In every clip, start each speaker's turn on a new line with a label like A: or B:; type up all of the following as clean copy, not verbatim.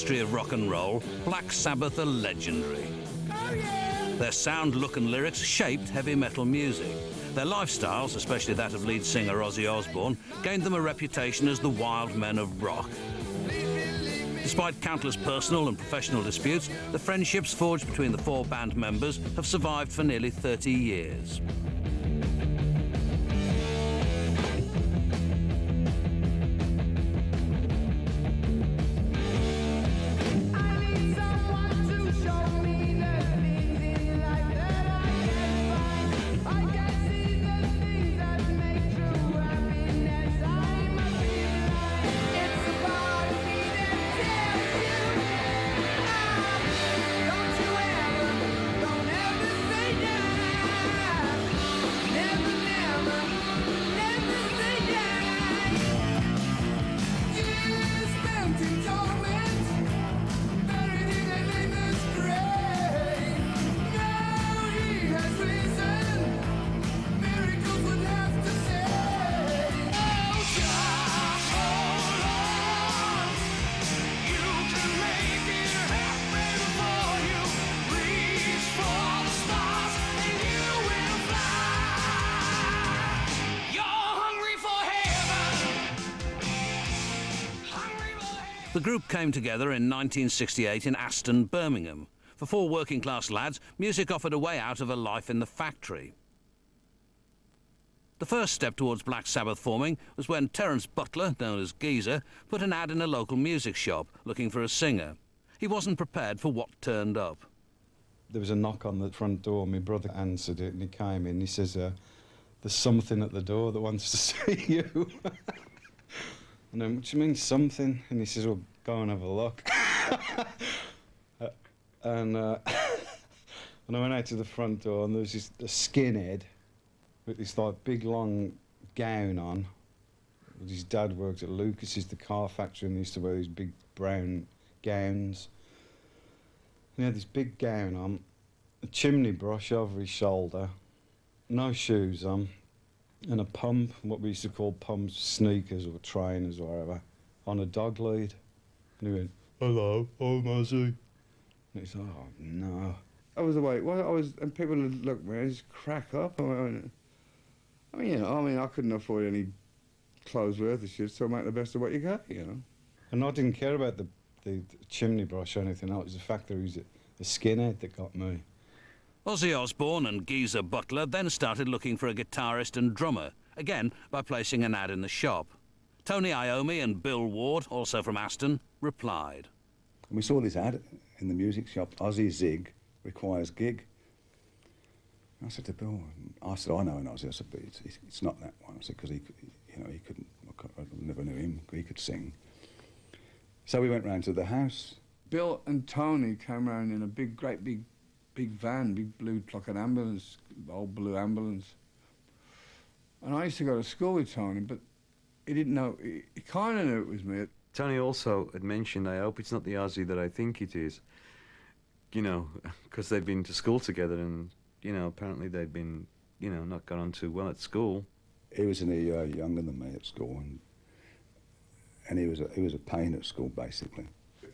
A: history of rock and roll, Black Sabbath are legendary. Their sound, look and lyrics shaped heavy metal music. Their lifestyles, especially that of lead singer Ozzy Osbourne, gained them a reputation as the wild men of rock. Despite countless personal and professional disputes, the friendships forged between the four band members have survived for nearly 30 years. The group came together in 1968 in Aston, Birmingham. For four working-class lads, music offered a way out of a life in the factory. The first step towards Black Sabbath forming was when Terence Butler, known as Geezer, put an ad in a local music shop looking for a singer. He wasn't prepared for what turned up.
B: There was a knock on the front door. My brother answered it and he came in. He says, there's something at the door that wants to see you. And then, what do you mean, something? And he says, well, go and have a look. And I went out to the front door and there was a skinhead with this like big long gown on. His dad worked at Lucas's, the car factory, and they used to wear these big brown gowns. And he had this big gown on, a chimney brush over his shoulder, no shoes on, and a pump, what we used to call pump sneakers or trainers or whatever, on a dog lead. And he went, hello, I'm Ozzy. And he said, oh, no.
C: I was awake, and people would look at me and just crack up. I mean, I couldn't afford any clothes worth of shit, so make the best of what you got, you know.
B: And I didn't care about the chimney brush or anything else. It was the fact that he was a skinhead that got me.
A: Ozzy Osbourne and Geezer Butler then started looking for a guitarist and drummer, again by placing an ad in the shop. Tony Iommi and Bill Ward, also from Aston, replied.
D: And we saw this ad in the music shop, Ozzy Zig requires gig. And I said to Bill, I said, I know an Ozzy. I said, but it's not that one. I said, because he couldn't, I never knew him, he could sing. So we went round to the house.
C: Bill and Tony came round in a great big van, big blue, like an ambulance, old blue ambulance. And I used to go to school with Tony, but he didn't know, he kind of knew it was me.
E: Tony also had mentioned, I hope it's not the Ozzy that I think it is, you know, because they'd been to school together and, you know, apparently they'd been, you know, not got on too well at school.
D: He was a year younger than me at school, and he was a pain at school, basically.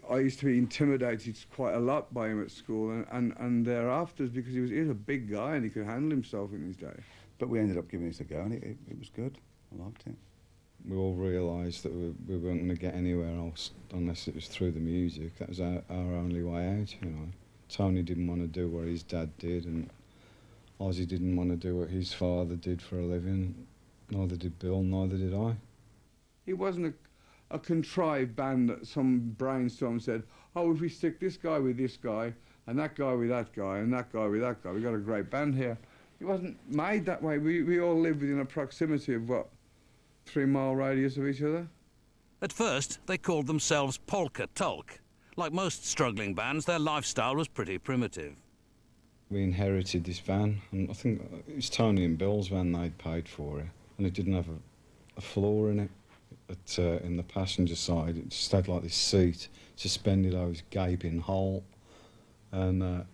C: I used to be intimidated quite a lot by him at school and thereafter, because he was a big guy and he could handle himself in his day.
D: But we ended up giving it a go and it was good. I liked it.
B: We all realised that we weren't going to get anywhere else unless it was through the music. That was our only way out, you know. Tony didn't want to do what his dad did, and Ozzy didn't want to do what his father did for a living. Neither did Bill, neither did I.
C: He wasn't a contrived band that some brainstorm said, oh, if we stick this guy with this guy, and that guy with that guy, and that guy with that guy, we've got a great band here. It wasn't made that way. We all lived within a proximity of, 3-mile radius of each other.
A: At first, they called themselves Polka Tulk. Like most struggling bands, their lifestyle was pretty primitive.
B: We inherited this van, and I think it was Tony and Bill's van they'd paid for it, and it didn't have a floor in it. In the passenger side, it just had like this seat suspended over this gaping hole, and and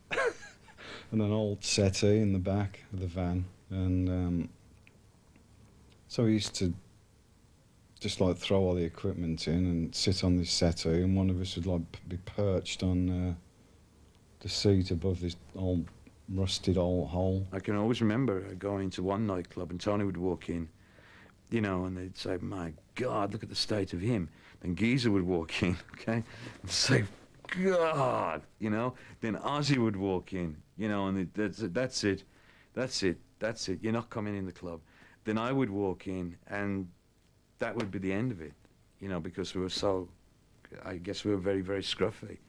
B: an old settee in the back of the van, and so we used to just like throw all the equipment in and sit on this settee, and one of us would like be perched on the seat above this old rusted old hole.
E: I can always remember going to one nightclub and Tony would walk in, you know, and they'd say, "My God, look at the state of him." Then Geezer would walk in, okay, and say, "God," you know. Then Ozzy would walk in, you know, and that's it. You're not coming in the club. Then I would walk in, and that would be the end of it, you know, because we were so, I guess we were very, very scruffy.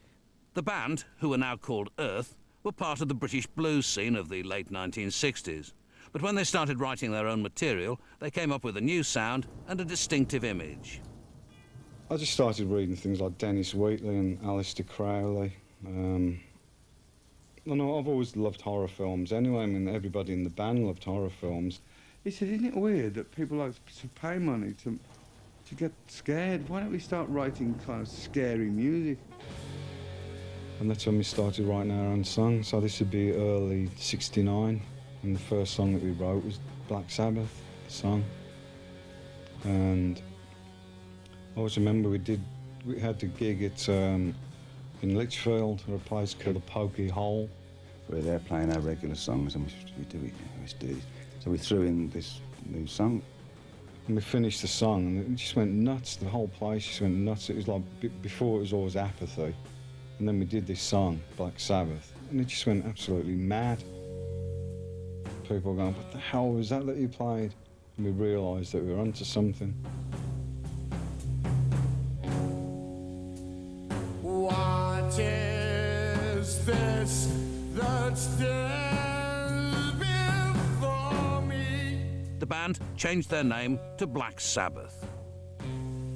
A: The band, who are now called Earth, were part of the British blues scene of the late 1960s. But when they started writing their own material, they came up with a new sound and a distinctive image.
B: I just started reading things like Dennis Wheatley and Aleister Crowley. I've always loved horror films anyway. I mean, everybody in the band loved horror films.
C: He said, "Isn't it weird that people like to pay money to get scared? Why don't we start writing kind of scary music?"
B: And that's when we started writing our own songs. So this would be early '69, and the first song that we wrote was Black Sabbath, the song. And I always remember we had to gig at in Lichfield, or a place called the Pokey Hole.
D: We were there playing our regular songs, and we do it. So we threw in this new song.
B: And we finished the song, and it just went nuts. The whole place just went nuts. It was like, before it was always apathy. And then we did this song, Black Sabbath, and it just went absolutely mad. People were going, "What the hell was that you played?" And we realised that we were onto something.
F: What is this that stands before me?
A: The band changed their name to Black Sabbath.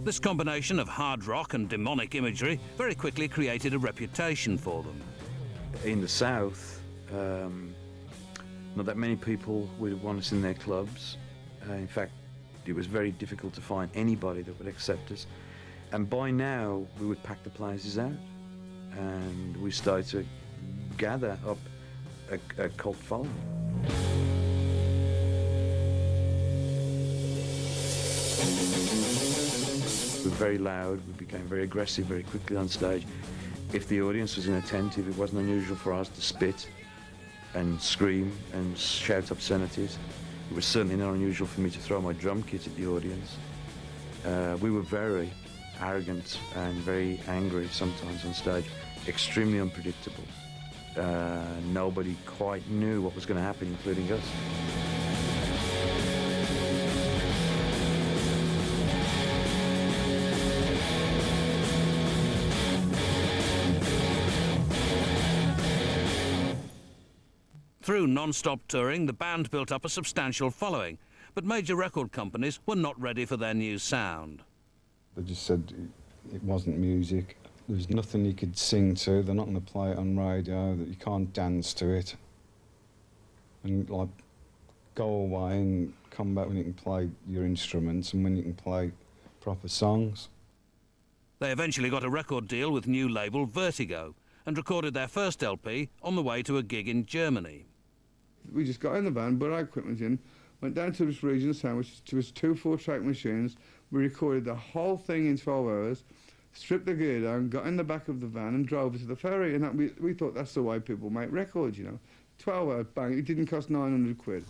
A: This combination of hard rock and demonic imagery very quickly created a reputation for them.
E: In the South, not that many people would want us in their clubs. In fact, it was very difficult to find anybody that would accept us. And by now, we would pack the places out, and we started to gather up a cult following. We were very loud, we became very aggressive very quickly on stage. If the audience was inattentive, it wasn't unusual for us to spit and scream and shout obscenities. It was certainly not unusual for me to throw my drum kit at the audience. We were very arrogant and very angry sometimes on stage, extremely unpredictable. Nobody quite knew what was going to happen, including us.
A: Through non-stop touring, the band built up a substantial following, but major record companies were not ready for their new sound.
B: They just said it wasn't music. There was nothing you could sing to. They're not going to play it on radio, that you can't dance to it. And like, go away and come back when you can play your instruments and when you can play proper songs.
A: They eventually got a record deal with new label Vertigo and recorded their first LP on the way to a gig in Germany.
C: We just got in the van, put our equipment in, went down to this region sound, which was 2 4-track machines. We recorded the whole thing in 12 hours, stripped the gear down, got in the back of the van and drove it to the ferry. And that, we thought that's the way people make records, you know. 12 hours, bang, it didn't cost 900 quid.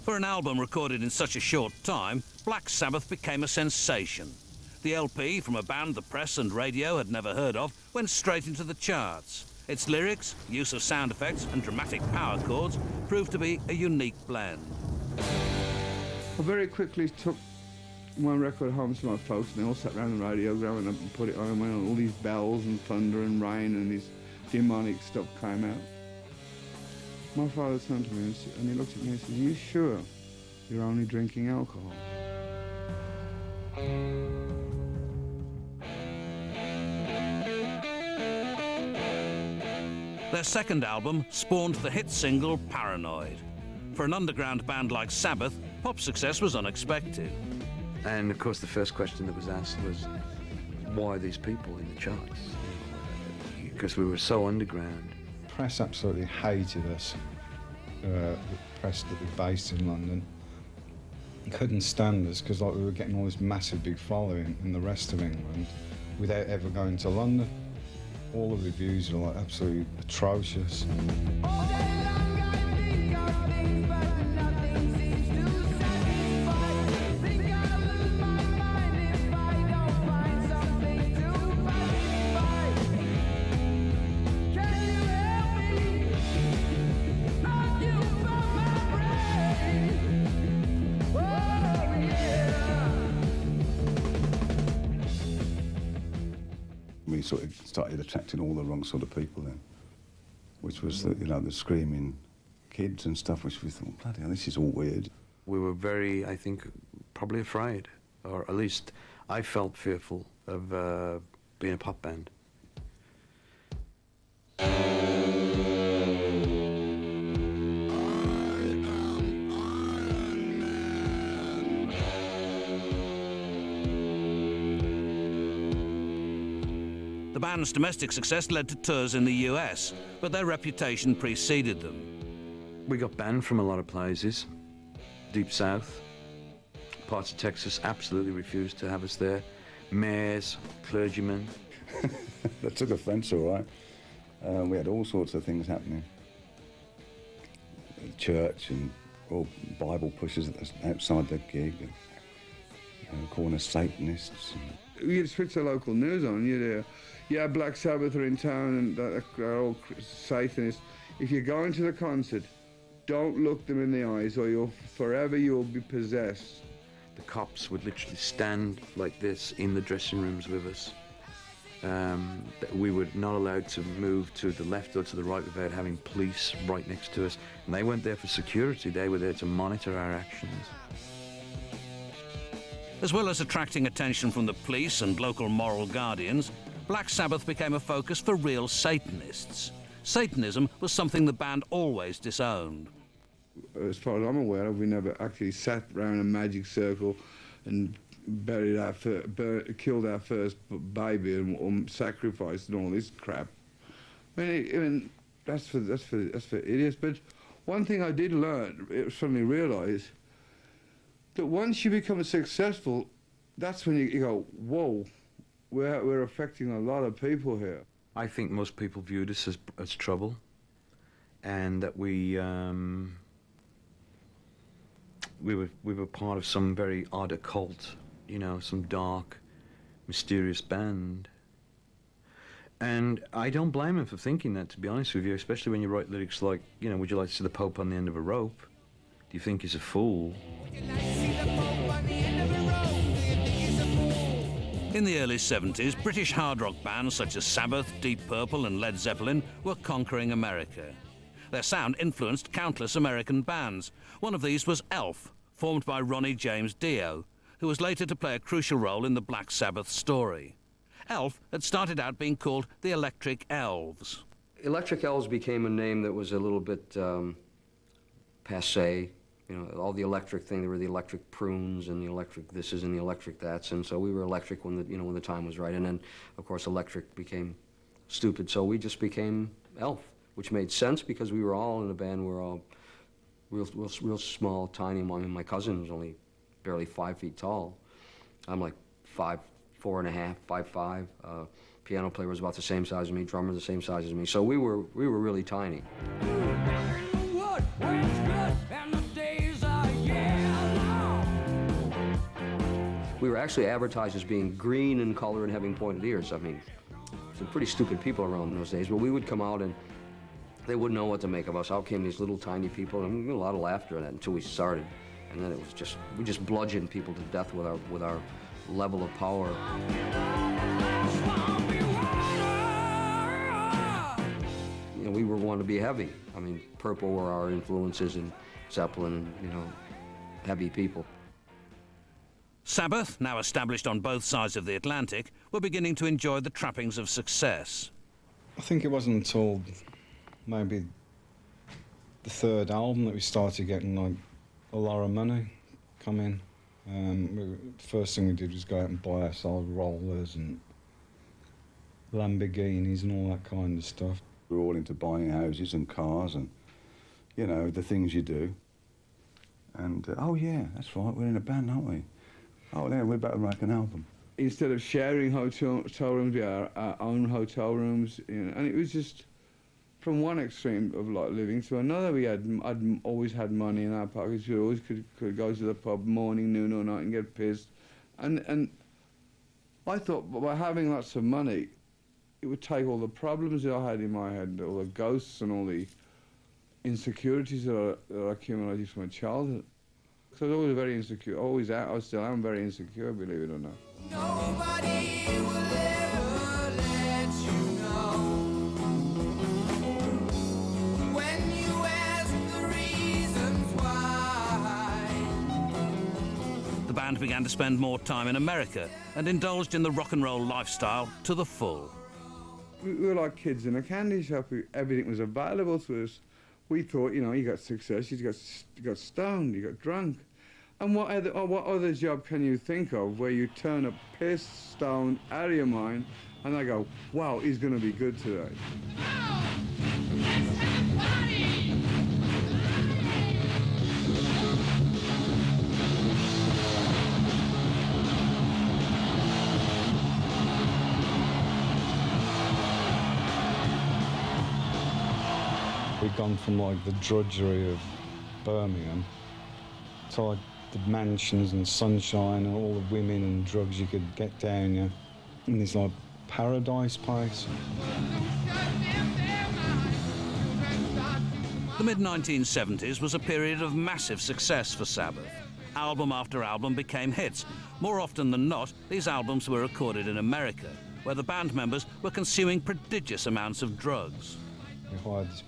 A: For an album recorded in such a short time, Black Sabbath became a sensation. The LP, from a band the press and radio had never heard of, went straight into the charts. Its lyrics, use of sound effects and dramatic power chords proved to be a unique blend.
C: I very quickly took one record home to my folks, and they all sat around the radio growing up and put it on, and all these bells and thunder and rain and this demonic stuff came out. My father turned to me and he looked at me and said, "Are you sure you're only drinking alcohol?"
A: Their second album spawned the hit single Paranoid. For an underground band like Sabbath, pop success was unexpected.
E: And of course the first question that was asked was, why these people in the charts? Because we were so underground.
B: Press absolutely hated us. The press that was based in London. couldn't stand us because like we were getting all this massive big following in the rest of England without ever going to London. All the reviews are like absolutely atrocious.
D: We sort of started attracting all the wrong sort of people then, which was the, you know, the screaming kids and stuff, which we thought, bloody hell, this is all weird.
E: We were very, I think, probably afraid, or at least I felt fearful of being a pop band.
A: The band's domestic success led to tours in the US, but their reputation preceded them.
E: We got banned from a lot of places. Deep South, parts of Texas absolutely refused to have us there. Mayors, clergymen.
D: They took offence, all right. We had all sorts of things happening. Church and all Bible pushers outside the gig, and calling us Satanists.
C: You'd switch the local news on, you'd hear, yeah, Black Sabbath are in town and they're all Satanists. If you go into the concert, don't look them in the eyes or you'll be possessed.
E: The cops would literally stand like this in the dressing rooms with us. We were not allowed to move to the left or to the right without having police right next to us. And they weren't there for security, they were there to monitor our actions.
A: As well as attracting attention from the police and local moral guardians, Black Sabbath became a focus for real Satanists. Satanism was something the band always disowned.
C: As far as I'm aware of, we never actually sat around a magic circle and killed our first baby and sacrificed and all this crap. I mean, that's for idiots. But one thing I did learn, suddenly realise, that once you become successful, that's when you go, whoa, we're affecting a lot of people here.
E: I think most people viewed us as trouble, and that we were part of some very odd occult, you know, some dark, mysterious band. And I don't blame him for thinking that, to be honest with you, especially when you write lyrics like, you know, would you like to see the Pope on the end of a rope? Do you think he's a fool?
A: In the early 70s, British hard rock bands such as Sabbath, Deep Purple and Led Zeppelin were conquering America. Their sound influenced countless American bands. One of these was Elf, formed by Ronnie James Dio, who was later to play a crucial role in the Black Sabbath story. Elf had started out being called the Electric Elves.
G: Electric Elves became a name that was a little bit passé. You know, all the electric thing, there were the electric prunes and the electric thises and the electric that's, and so we were electric when the time was right. And then, of course, electric became stupid, so we just became Elf, which made sense because we were all in a band. We were all real small, tiny. I mean, my cousin was only barely 5 feet tall. I'm like 5'4.5", 5'5". Piano player was about the same size as me. Drummer the same size as me. So we were really tiny. We were actually advertised as being green in color and having pointed ears. I mean, some pretty stupid people around in those days, but we would come out and they wouldn't know what to make of us. Out came these little tiny people, and we had a lot of laughter at that until we started. And then it was just, we just bludgeoned people to death with our level of power. You know, we were wanting to be heavy. I mean, Purple were our influences, and Zeppelin, and, you know, heavy people.
A: Sabbath, now established on both sides of the Atlantic, were beginning to enjoy the trappings of success.
B: I think it wasn't until maybe the third album that we started getting like a lot of money come in. First thing we did was go out and buy ourselves rollers and Lamborghinis and all that kind of stuff.
D: We were all into buying houses and cars and, you know, the things you do. And, oh yeah, that's right, we're in a band, aren't we? Oh yeah, we're better make an album.
C: Instead of sharing hotel rooms, we had our own hotel rooms, you know, and it was just from one extreme of like living to another. I'd always had money in our pockets. We always could go to the pub morning, noon or night and get pissed. And I thought by having lots of money, it would take all the problems that I had in my head, all the ghosts and all the insecurities that I accumulated from my childhood. So I was always very insecure, I still am very insecure, believe it or not.
F: Nobody will ever let you know when you ask the reasons why.
A: The band began to spend more time in America and indulged in the rock and roll lifestyle to the full.
C: We were like kids in a candy shop. Everything was available to us. We thought, you know, you got success, you got stoned, you got drunk. And what other job can you think of where you turn up pissed, stoned, out of your mind, and they go, wow, he's going to be good today.
B: We'd gone from like the drudgery of Birmingham to like the mansions and sunshine and all the women and drugs you could get down here in this like paradise place.
A: The mid-1970s was a period of massive success for Sabbath. Album after album became hits. More often than not, these albums were recorded in America, where the band members were consuming prodigious amounts of drugs.
B: We hired this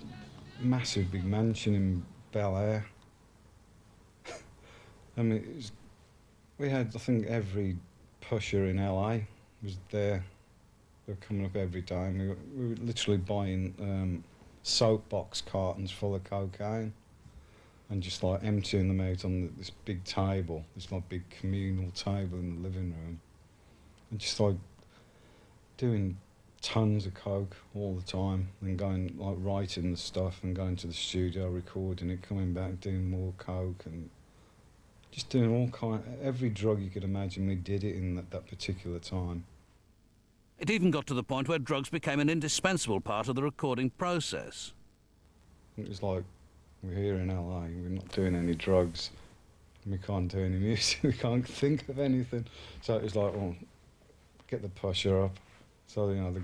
B: massive big mansion in Bel Air. I mean, we had, I think, every pusher in LA was there. They were coming up every time. We were literally buying soapbox cartons full of cocaine and just like emptying them out on this big table, this like big communal table in the living room, and just like doing tons of coke all the time and going like writing the stuff and going to the studio, recording it, coming back, doing more coke and just doing all every drug you could imagine. We did it in that particular time.
A: It even got to the point where drugs became an indispensable part of the recording process.
B: It was like, we're here in LA, we're not doing any drugs, we can't do any music, we can't think of anything. So it was like, well, get the pusher up. So, you know, the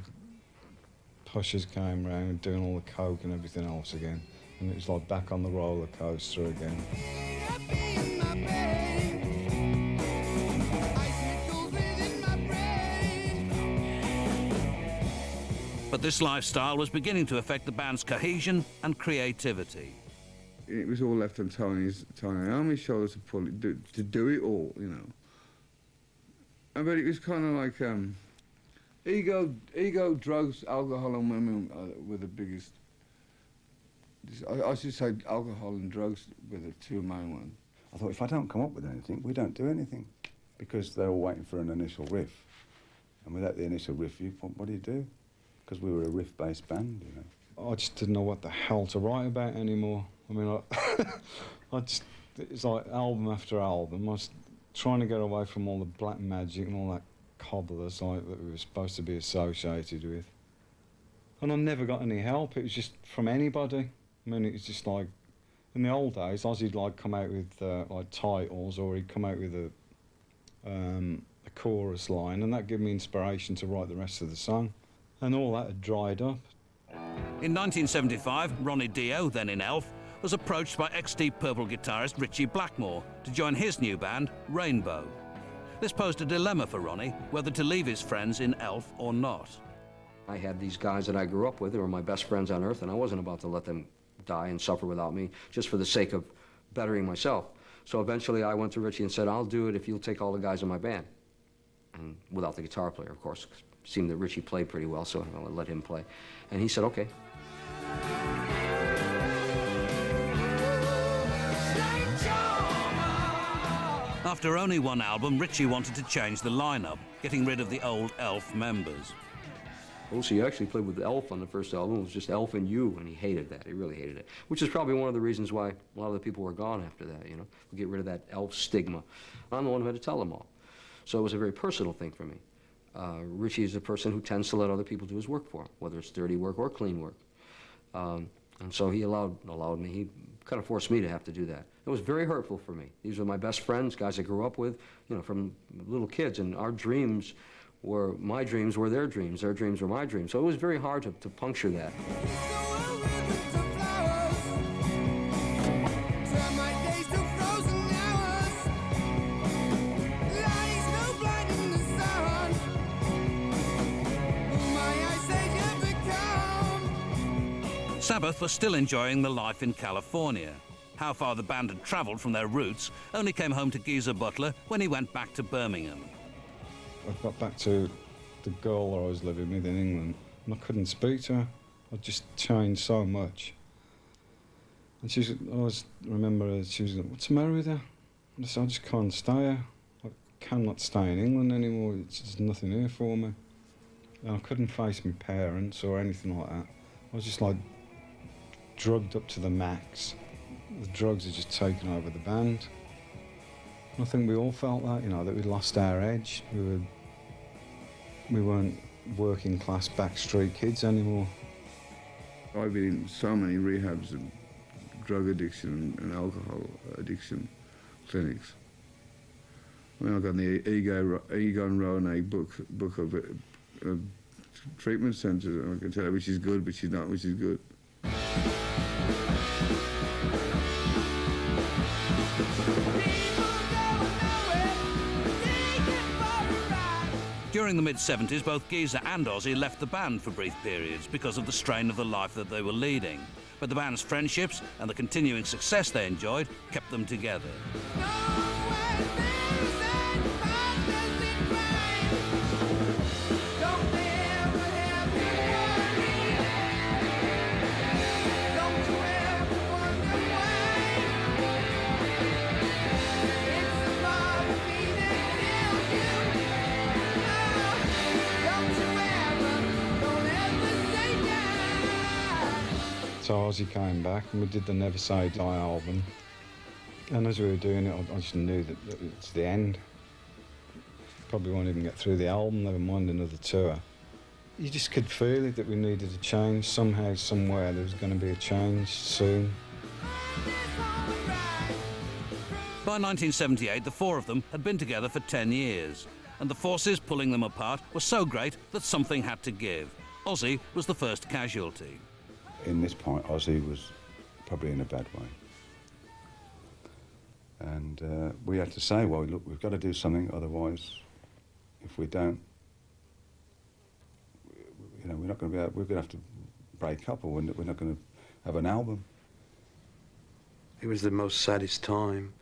B: pushers came around doing all the coke and everything else again. And it was like back on the roller coaster again.
A: But this lifestyle was beginning to affect the band's cohesion and creativity.
C: It was all left on Tony Iommi's shoulders to pull it, to do it all, you know. But it was kind of like ego, drugs, alcohol, and women were the biggest. I should say alcohol and drugs were the two main ones.
D: I thought, if I don't come up with anything, we don't do anything, because they're all waiting for an initial riff. And without the initial riff, what do you do? Because we were a riff-based band, you know.
B: I just didn't know what the hell to write about anymore. I mean, it's like album after album. I was trying to get away from all the black magic and all that cobblers like that we were supposed to be associated with. And I never got any help. It was just from anybody. I mean, it was just like, in the old days, Ozzy'd like come out with like titles, or he'd come out with a chorus line, and that gave me inspiration to write the rest of the song. And all that had dried up.
A: In 1975, Ronnie Dio, then in Elf, was approached by ex-Deep Purple guitarist Ritchie Blackmore to join his new band, Rainbow. This posed a dilemma for Ronnie, whether to leave his friends in Elf or not.
G: I had these guys that I grew up with, they were my best friends on earth, and I wasn't about to let them die and suffer without me, just for the sake of bettering myself. So eventually I went to Ritchie and said, I'll do it if you'll take all the guys in my band. And without the guitar player, of course. It seemed that Ritchie played pretty well, so I let him play. And he said, okay.
A: After only one album, Ritchie wanted to change the lineup, getting rid of the old Elf members.
G: vocals. He actually played with Elf on the first album. It was just Elf and you, and he hated that. He really hated it, which is probably one of the reasons why a lot of the people were gone after that, you know. We get rid of that Elf stigma. I'm the one who had to tell them all. So it was a very personal thing for me. Richie is a person who tends to let other people do his work for him, whether it's dirty work or clean work. And so he allowed me, he kind of forced me to have to do that. It was very hurtful for me. These were my best friends, guys I grew up with, you know, from little kids, and our dreams were, my dreams were their dreams were my dreams. So it was very hard to puncture that.
A: Sabbath was still enjoying the life in California. How far the band had travelled from their roots only came home to Geezer Butler when he went back to Birmingham.
B: I got back to the girl that I was living with in England, and I couldn't speak to her. I'd just changed so much. And she was, I always remember she was like, "What's the matter with you?" And I said, "I just can't stay here. I cannot stay in England anymore. There's nothing here for me." And I couldn't face my parents or anything like that. I was just like drugged up to the max. The drugs had just taken over the band. And I think we all felt that, you know, that we'd lost our edge. We weren't working class backstreet kids anymore.
C: I've been in so many rehabs and drug addiction and alcohol addiction clinics. I mean, I got the Egon Rowan book of treatment centres, and I can tell her which is good, which is not, which is good.
A: During the mid-70s, both Geezer and Ozzy left the band for brief periods because of the strain of the life that they were leading. But the band's friendships and the continuing success they enjoyed kept them together.
B: So Ozzy came back and we did the Never Say Die album. And as we were doing it, I just knew that it's the end. Probably won't even get through the album, never mind another tour. You just could feel it, that we needed a change. Somehow, somewhere, there was going to be a change soon.
A: By 1978, the four of them had been together for 10 years, and the forces pulling them apart were so great that something had to give. Ozzy was the first casualty.
D: In this point, Ozzy was probably in a bad way. And we had to say, well, look, we've got to do something, otherwise, if we don't, you know, we're not going to be able, we're going to have to break up, or we're not going to have an album.
E: It was the most saddest time.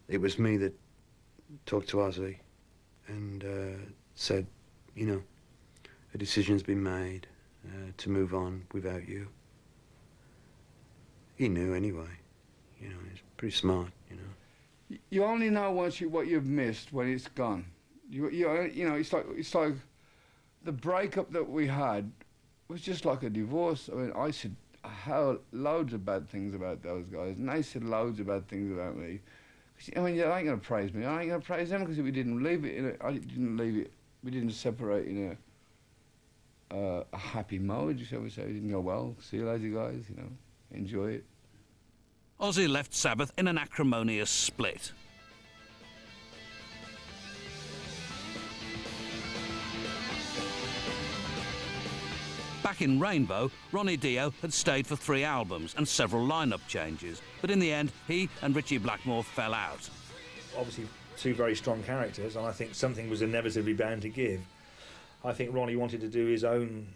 E: It was me that talked to Ozzy and said, you know, a decision's been made to move on without you. He knew anyway, you know, he's pretty smart, you know.
C: You only know what you've missed when it's gone. You know, it's like the breakup that we had was just like a divorce. I mean, I said loads of bad things about those guys, and they said loads of bad things about me. I mean, you ain't gonna praise me. I ain't gonna praise them because we didn't leave it. We didn't separate in a happy mode, shall we say. We didn't go, well, see you later, guys. You know, enjoy it.
A: Ozzy left Sabbath in an acrimonious split. Back in Rainbow, Ronnie Dio had stayed for 3 albums and several lineup changes, but in the end, he and Ritchie Blackmore fell out.
H: Obviously, 2 very strong characters, and I think something was inevitably bound to give. I think Ronnie wanted to do his own,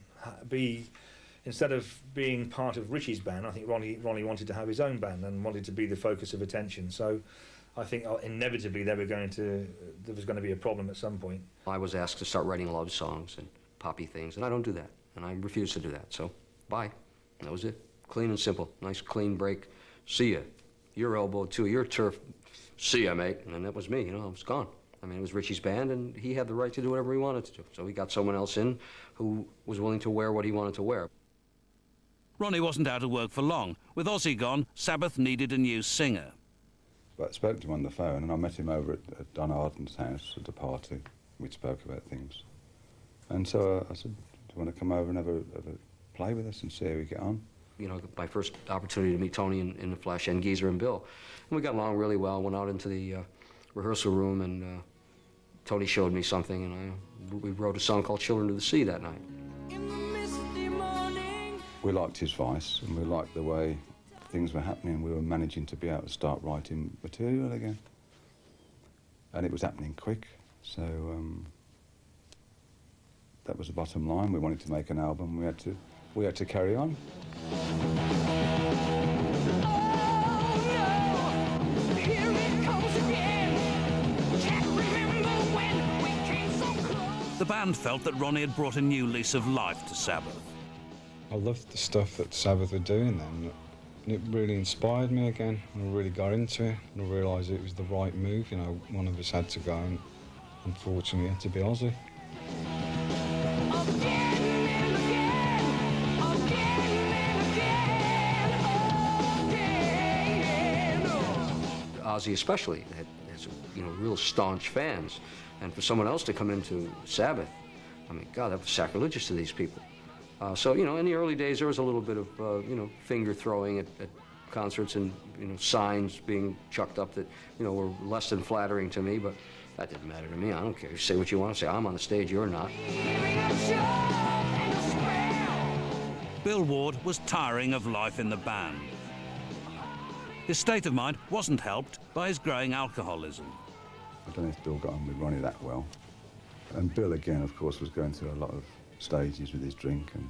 H: instead of being part of Ritchie's band, I think Ronnie wanted to have his own band and wanted to be the focus of attention. So I think inevitably there was going to be a problem at some point.
G: I was asked to start writing love songs and poppy things, and I don't do that, and I refuse to do that, so bye. And that was it. Clean and simple. Nice clean break. See ya. Your elbow to your turf. See ya, mate. And that was me, you know, I was gone. I mean, it was Richie's band, and he had the right to do whatever he wanted to do. So he got someone else in who was willing to wear what he wanted to wear.
A: Ronnie wasn't out of work for long. With Ozzy gone, Sabbath needed a new singer.
D: But I spoke to him on the phone, and I met him over at Don Arden's house at a party. We spoke about things. And so I said, do you want to come over and have a play with us and see how we get on?
G: You know, my first opportunity to meet Tony in the flesh, and Geezer and Bill. And we got along really well, went out into the rehearsal room, and Tony showed me something, and we wrote a song called Children of the Sea that night.
F: In the misty morning.
D: We liked his voice, and we liked the way things were happening. We were managing to be able to start writing material again. And it was happening quick, so that was the bottom line. We wanted to make an album. We had to carry on.
A: The band felt that Ronnie had brought a new lease of life to Sabbath.
B: I loved the stuff that Sabbath were doing then. And it really inspired me again. I really got into it, and I realised it was the right move. You know, one of us had to go, and unfortunately it had to be Ozzy.
G: Ozzy especially has real staunch fans, and for someone else to come into Sabbath, I mean, God, that was sacrilegious to these people. So in the early days there was a little bit of finger throwing at concerts, and signs being chucked up that were less than flattering to me, but that didn't matter to me. I don't care. You say what you want to say. I'm on the stage. You're not.
A: Bill Ward was tiring of life in the band. His state of mind wasn't helped by his growing alcoholism.
D: I don't know if Bill got on with Ronnie that well. And Bill, again, of course, was going through a lot of stages with his drink and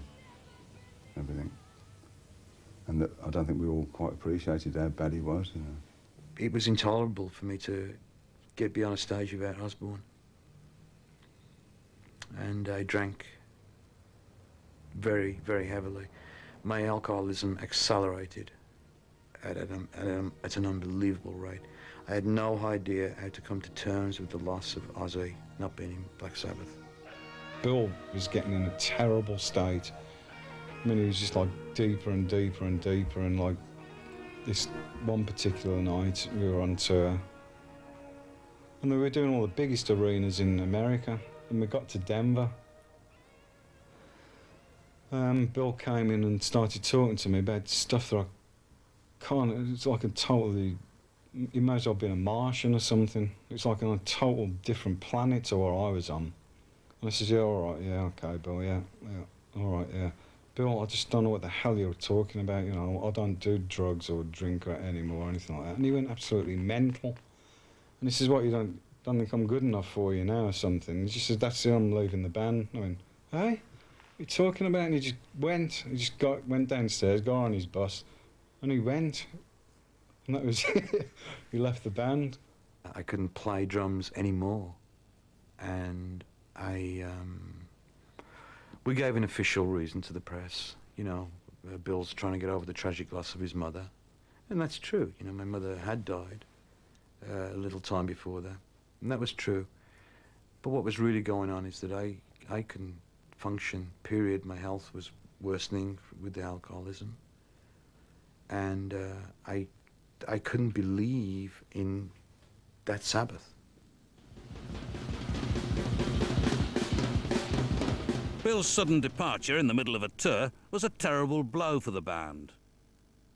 D: everything. And I don't think we all quite appreciated how bad he was.
E: It was intolerable for me to be on a stage without Osborne. And I drank very, very heavily. My alcoholism accelerated at an unbelievable rate. I had no idea how to come to terms with the loss of Ozzy not being in Black Sabbath.
B: Bill was getting in a terrible state. I mean, he was just like deeper and deeper and deeper, and like this one particular night we were on tour, and we were doing all the biggest arenas in America, and we got to Denver. Bill came in and started talking to me about stuff that I can't, it's like a totally, he might as well been a Martian or something. It's like on a total different planet to where I was on. And I says, yeah, all right, yeah, okay, Bill, yeah, all right, yeah. Bill, I just don't know what the hell you're talking about, I don't do drugs or drink anymore or anything like that. And he went absolutely mental. And he says, what, you don't think I'm good enough for you now or something? And he just says, that's it, I'm leaving the band. I went, hey, what are you talking about? And he just went downstairs, got on his bus, and he went. And that was it. He left the band.
E: I couldn't play drums anymore. And we gave an official reason to the press. Bill's trying to get over the tragic loss of his mother. And that's true. My mother had died a little time before that. And that was true. But what was really going on is that I couldn't function, period. My health was worsening with the alcoholism. And I couldn't believe in that Sabbath.
A: Bill's sudden departure in the middle of a tour was a terrible blow for the band.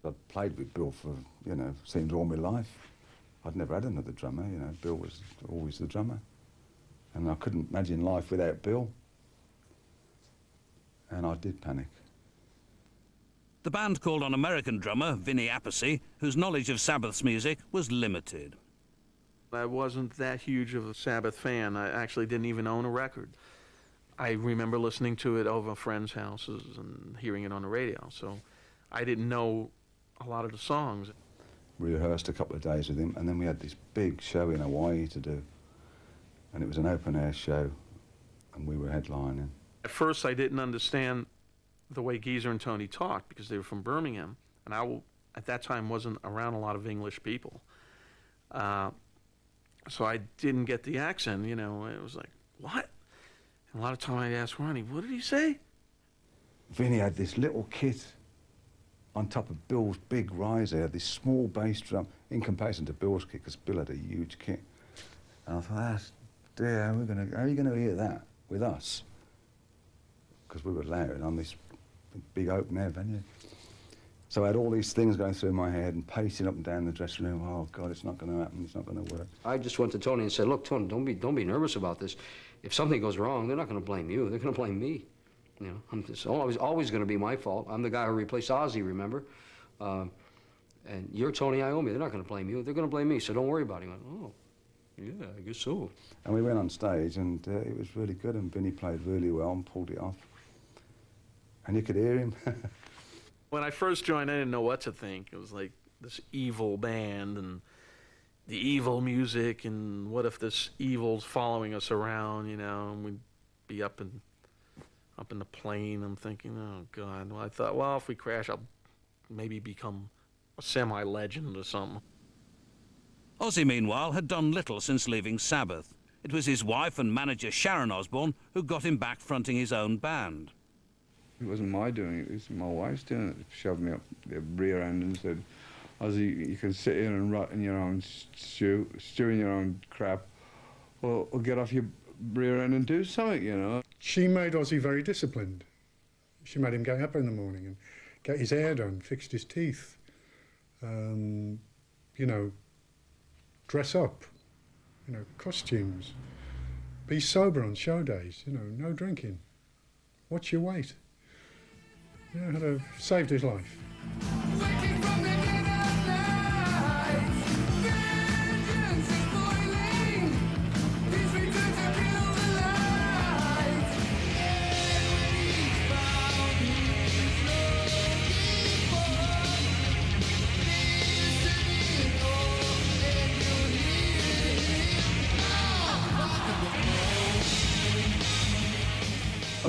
D: I'd played with Bill for, seemed all my life. I'd never had another drummer, Bill was always the drummer. And I couldn't imagine life without Bill. And I did panic.
A: The band called on American drummer Vinny Appice, whose knowledge of Sabbath's music was limited.
I: I wasn't that huge of a Sabbath fan. I actually didn't even own a record. I remember listening to it over friends' houses and hearing it on the radio, so I didn't know a lot of the songs.
D: We rehearsed a couple of days with him, and then we had this big show in Hawaii to do. And it was an open-air show, and we were headlining.
I: At first, I didn't understand the way Geezer and Tony talked because they were from Birmingham, and at that time wasn't around a lot of English people. So I didn't get the accent, you know. It was like, what? And a lot of time I'd ask Ronnie, what did he say?
D: Vinny had this little kit on top of Bill's big riser. He had this small bass drum in comparison to Bill's kit, because Bill had a huge kit. And I thought, that's dear, how are you going to hear that with us? Because we were loud on this big open air venue. So I had all these things going through my head and pacing up and down the dressing room. Oh God, it's not going to happen. It's not going to work.
G: I just went to Tony and said, look, Tony, don't be nervous about this. If something goes wrong, they're not going to blame you. They're going to blame me. You know, it's always going to be my fault. I'm the guy who replaced Ozzy, remember? And you're Tony Iommi. They're not going to blame you. They're going to blame me, so don't worry about it. He went, oh, yeah, I guess so.
D: And we went on stage, and it was really good, and Vinny played really well and pulled it off. And you could hear him.
I: When I first joined, I didn't know what to think. It was like this evil band and the evil music, and what if this evil's following us around, you know, and we'd be up in the plane. I'm thinking, oh God. Well, I thought, well, if we crash, I'll maybe become a semi-legend or something.
A: Ozzy, meanwhile, had done little since leaving Sabbath. It was his wife and manager Sharon Osbourne who got him back fronting his own band.
C: It wasn't my doing it, it was my wife's doing it. She shoved me up the rear end and said, Ozzy, you can sit here and rot in your own stew in your own crap, or get off your rear end and do something, you know.
J: She made Ozzy very disciplined. She made him get up in the morning and get his hair done, fixed his teeth, you know, dress up, you know, costumes, be sober on show days, you know, no drinking, watch your weight. Yeah, saved his life.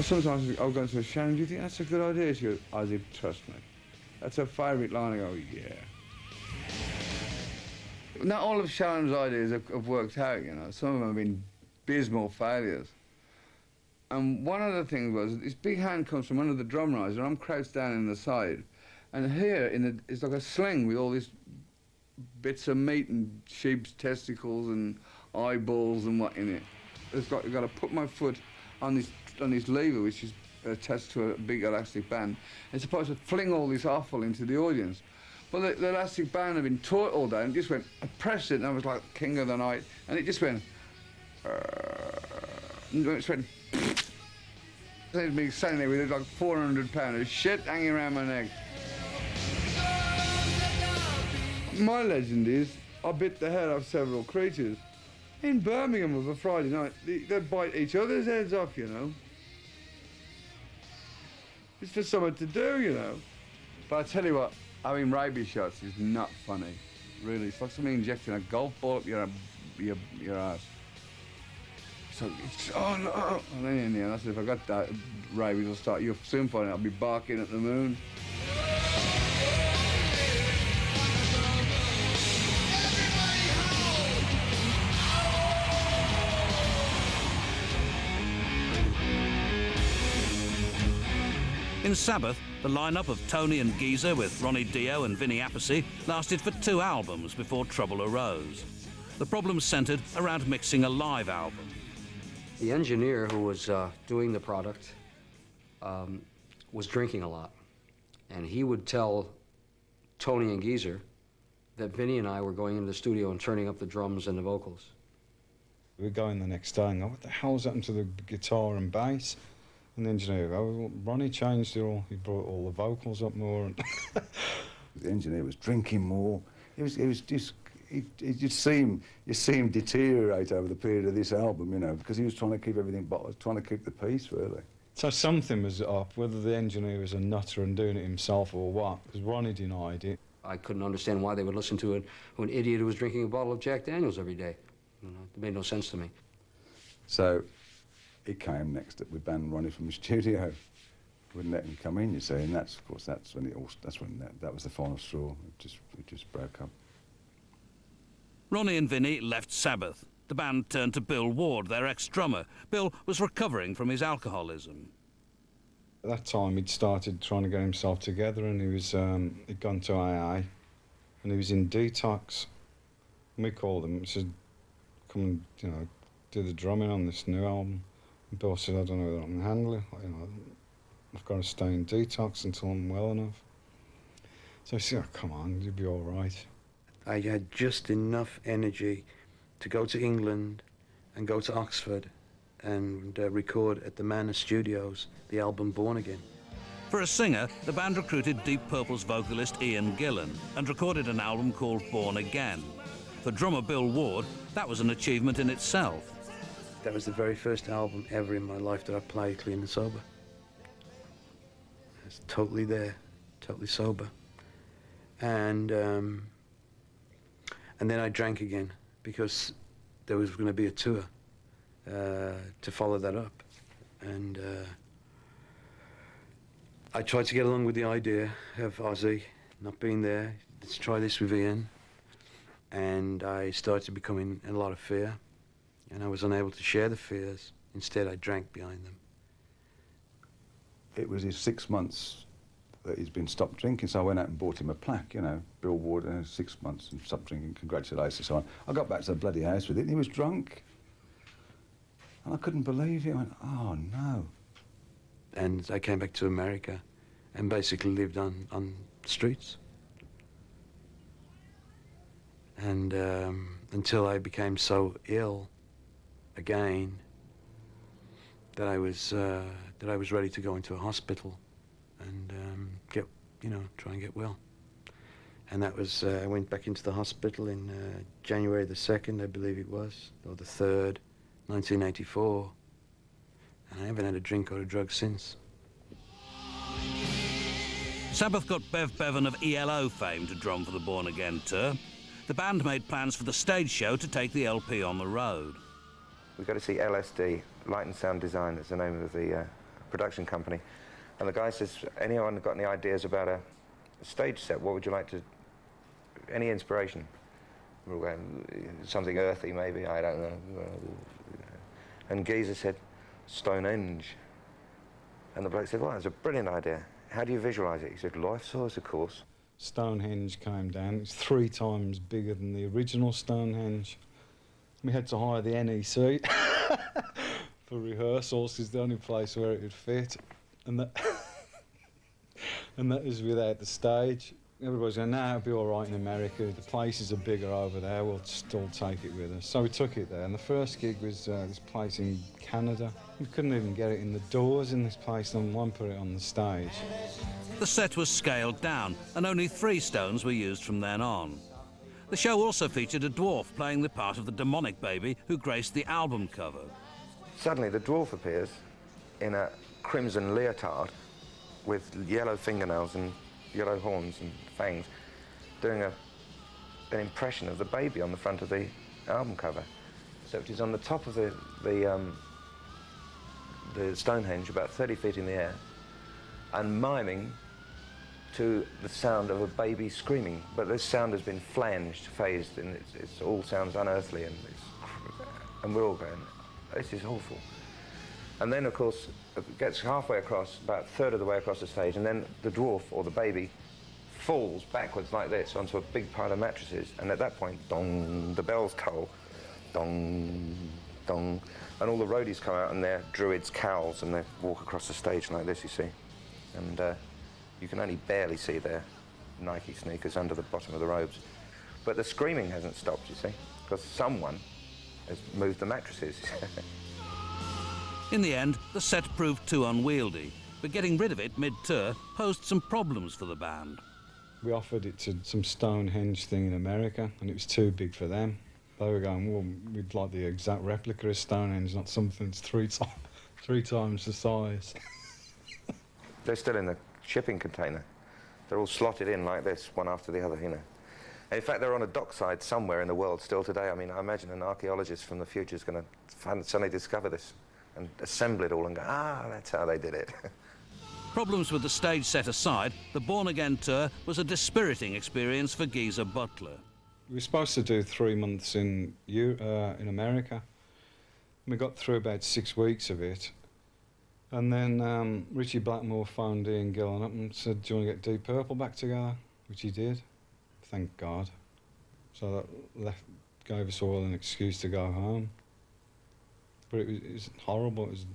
C: Sometimes I'll go to a Sharon, do you think that's a good idea? She goes, Ozzy, trust me. That's her favourite line. I go, yeah. Not all of Sharon's ideas have worked out, you know. Some of them have been abysmal failures. And one of the things was, this big hand comes from under the drum riser, and I'm crouched down in the side. And here, it's like a sling with all these bits of meat and sheep's testicles and eyeballs and what in it. I've got to put my foot on this lever, which is attached to a big elastic band. It's supposed to fling all this offal into the audience. But the elastic band had been taut all day, and it just went, I pressed it, and I was like king of the night, and it just went, and it just went, there's me standing there with like 400 pounds of shit hanging around my neck. My legend is, I bit the head off several creatures. In Birmingham of a Friday night, they'd bite each other's heads off, you know. It's for something to do, you know. But I tell you what, having rabies shots is not funny. Really, it's like somebody injecting a golf ball up your ass. So, oh no! And then in the end, I said, if I got that rabies, I'll start. You'll soon find out I'll be barking at the moon.
A: In Sabbath, the lineup of Tony and Geezer with Ronnie Dio and Vinny Appice lasted for 2 albums before trouble arose. The problems centred around mixing a live album.
G: The engineer who was doing the product was drinking a lot. And he would tell Tony and Geezer that Vinny and I were going into the studio and turning up the drums and the vocals.
B: We were going the next day and go, what the hell's happened to the guitar and bass? And the engineer would go, well, Ronnie changed it all. He brought all the vocals up more. And
D: the engineer was drinking more. It was just, you see him deteriorate over the period of this album, you know, because he was trying to keep everything, trying to keep the peace, really.
B: So something was up, whether the engineer was a nutter and doing it himself or what, because Ronnie denied it.
G: I couldn't understand why they would listen to an idiot who was drinking a bottle of Jack Daniels every day. You know, it made no sense to me.
D: So he came next. We banned Ronnie from the studio. Wouldn't let him come in, you see, and that's, of course, that's when that was the final straw. It just broke up.
A: Ronnie and Vinnie left Sabbath. The band turned to Bill Ward, their ex-drummer. Bill was recovering from his alcoholism.
B: At that time, he'd started trying to get himself together, and he'd gone to AA, and he was in detox. And we called him and said, come and, do the drumming on this new album. And Bill said, I don't know whether I can handle it. I've got to stay in detox until I'm well enough. So I said, oh, come on, you'll be all right.
E: I had just enough energy to go to England and go to Oxford and record at the Manor Studios the album Born Again.
A: For a singer, the band recruited Deep Purple's vocalist Ian Gillan and recorded an album called Born Again. For drummer Bill Ward, that was an achievement in itself.
E: That was the very first album ever in my life that I played clean and sober. I was totally there, totally sober. And then I drank again because there was going to be a tour to follow that up. And I tried to get along with the idea of Ozzy not being there. Let's try this with Ian. And I started becoming in a lot of fear, and I was unable to share the fears. Instead, I drank behind them.
D: It was his 6 months that he's been stopped drinking, so I went out and bought him a plaque, Bill Ward, 6 months and stopped drinking, congratulations, so on. I got back to the bloody house with it, and he was drunk. And I couldn't believe it. I went, oh, no.
E: And I came back to America and basically lived on the streets. And until I became so ill again that I was ready to go into a hospital and try and get well. And that was I went back into the hospital in January the 2nd, I believe it was, or the 3rd, 1984. And I haven't had a drink or a drug since.
A: Sabbath got Bev Bevan of ELO fame to drum for the Born Again tour. The band made plans for the stage show to take the LP on the road.
K: We got to see LSD, Light and Sound Design, is the name of the production company. And the guy says, anyone got any ideas about a stage set? What would you like to, any inspiration? We're all going, something earthy maybe, I don't know. And Geezer said, Stonehenge. And the bloke said, well, that's a brilliant idea. How do you visualise it? He said, life size, of course.
B: Stonehenge came down. It's 3 times bigger than the original Stonehenge. We had to hire the NEC for rehearsals. It's the only place where it would fit. And that is without the stage. Everybody's going, no, it'll be all right in America. The places are bigger over there. We'll still take it with us. So we took it there. And the first gig was this place in Canada. We couldn't even get it in the doors in this place, and one put it on the stage.
A: The set was scaled down, and only 3 stones were used from then on. The show also featured a dwarf playing the part of the demonic baby who graced the album cover.
K: Suddenly the dwarf appears in a crimson leotard with yellow fingernails and yellow horns and fangs, doing an impression of the baby on the front of the album cover. So it is on the top of the Stonehenge, about 30 feet in the air, and miming to the sound of a baby screaming. But this sound has been flanged, phased, and it all sounds unearthly, and we're all going, this is awful. And then, of course, it gets halfway across, about a third of the way across the stage, and then the dwarf, or the baby, falls backwards like this onto a big pile of mattresses, and at that point, dong, the bells toll, dong, dong, and all the roadies come out in their druids' cowls, and they walk across the stage like this, you see. And you can only barely see their Nike sneakers under the bottom of the robes. But the screaming hasn't stopped, you see, because someone has moved the mattresses.
A: In the end, the set proved too unwieldy, but getting rid of it mid-tour posed some problems for the band.
B: We offered it to some Stonehenge thing in America, and it was too big for them. They were going, well, we'd like the exact replica of Stonehenge, not something that's 3 times the size.
K: They're still in the shipping container. They're all slotted in like this, one after the other, you know. And in fact, they're on a dockside somewhere in the world still today. I mean, I imagine an archaeologist from the future is going to suddenly discover this and assemble it all and go, ah, that's how they did it.
A: Problems with the stage set aside, the Born Again tour was a dispiriting experience for Geezer Butler.
B: We were supposed to do 3 months in America. We got through about 6 weeks of it. And then Richie Blackmore phoned Ian Gillan up and said, do you want to get Deep Purple back together? Which he did, thank God. So that gave us all an excuse to go home. But it was horrible. It was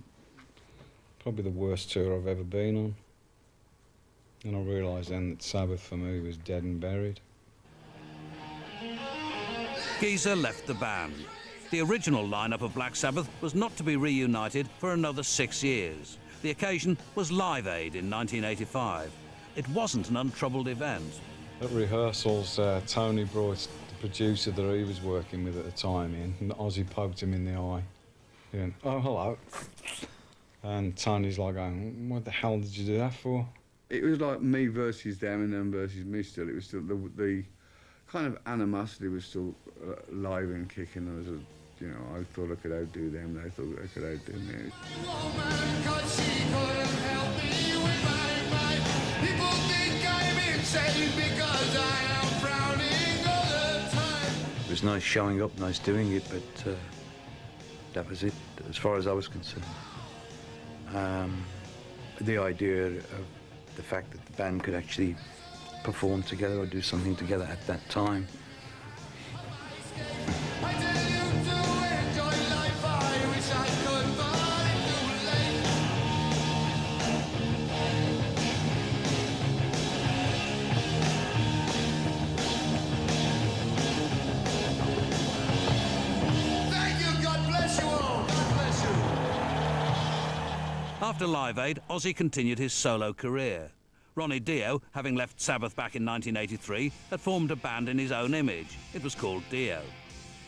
B: probably the worst tour I've ever been on. And I realised then that Sabbath for me was dead and buried.
A: Geezer left the band. The original lineup of Black Sabbath was not to be reunited for another 6 years. The occasion was Live Aid in 1985. It wasn't an untroubled event.
B: At rehearsals, Tony brought the producer that he was working with at the time in, and Ozzy poked him in the eye. He went, oh, hello. And Tony's like going, what the hell did you do that for?
C: It was like me versus them and them versus me still. It was still the kind of animosity was still live and kicking. There was a, you know, I thought I could outdo them, they thought I could outdo me.
E: It was nice showing up, nice doing it, but that was it, as far as I was concerned. The idea of the fact that the band could actually perform together or do something together at that time.
A: After Live Aid, Ozzy continued his solo career. Ronnie Dio, having left Sabbath back in 1983, had formed a band in his own image. It was called Dio.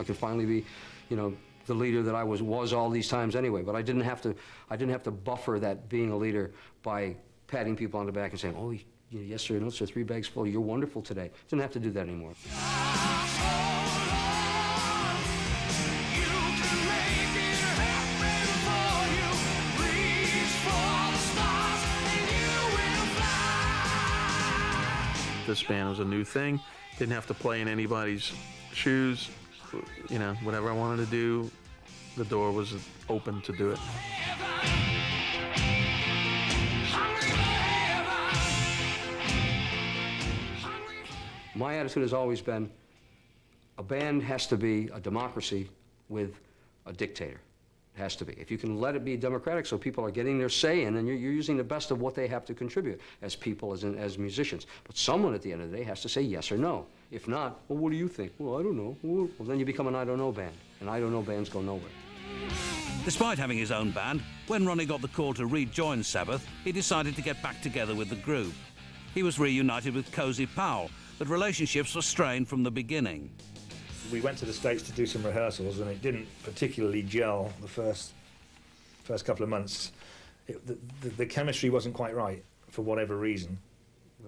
G: I could finally be, you know, the leader that I was all these times anyway. But I didn't have to buffer that being a leader by patting people on the back and saying, "Oh, yes sir, no sir, 3 bags full. You're wonderful today." Didn't have to do that anymore.
I: This band was a new thing. Didn't have to play in anybody's shoes. You know, whatever I wanted to do, the door was open to do it.
G: My attitude has always been, a band has to be a democracy with a dictator. It has to be. If you can let it be democratic so people are getting their say in, and you're using the best of what they have to contribute as people, as musicians. But someone at the end of the day has to say yes or no. If not, well, what do you think? Well, I don't know. Well, then you become an I don't know band. And I don't know bands go nowhere.
A: Despite having his own band, when Ronnie got the call to rejoin Sabbath, he decided to get back together with the group. He was reunited with Cozy Powell, but relationships were strained from the beginning.
H: We went to the States to do some rehearsals, and it didn't particularly gel the first couple of months. The chemistry wasn't quite right, for whatever reason.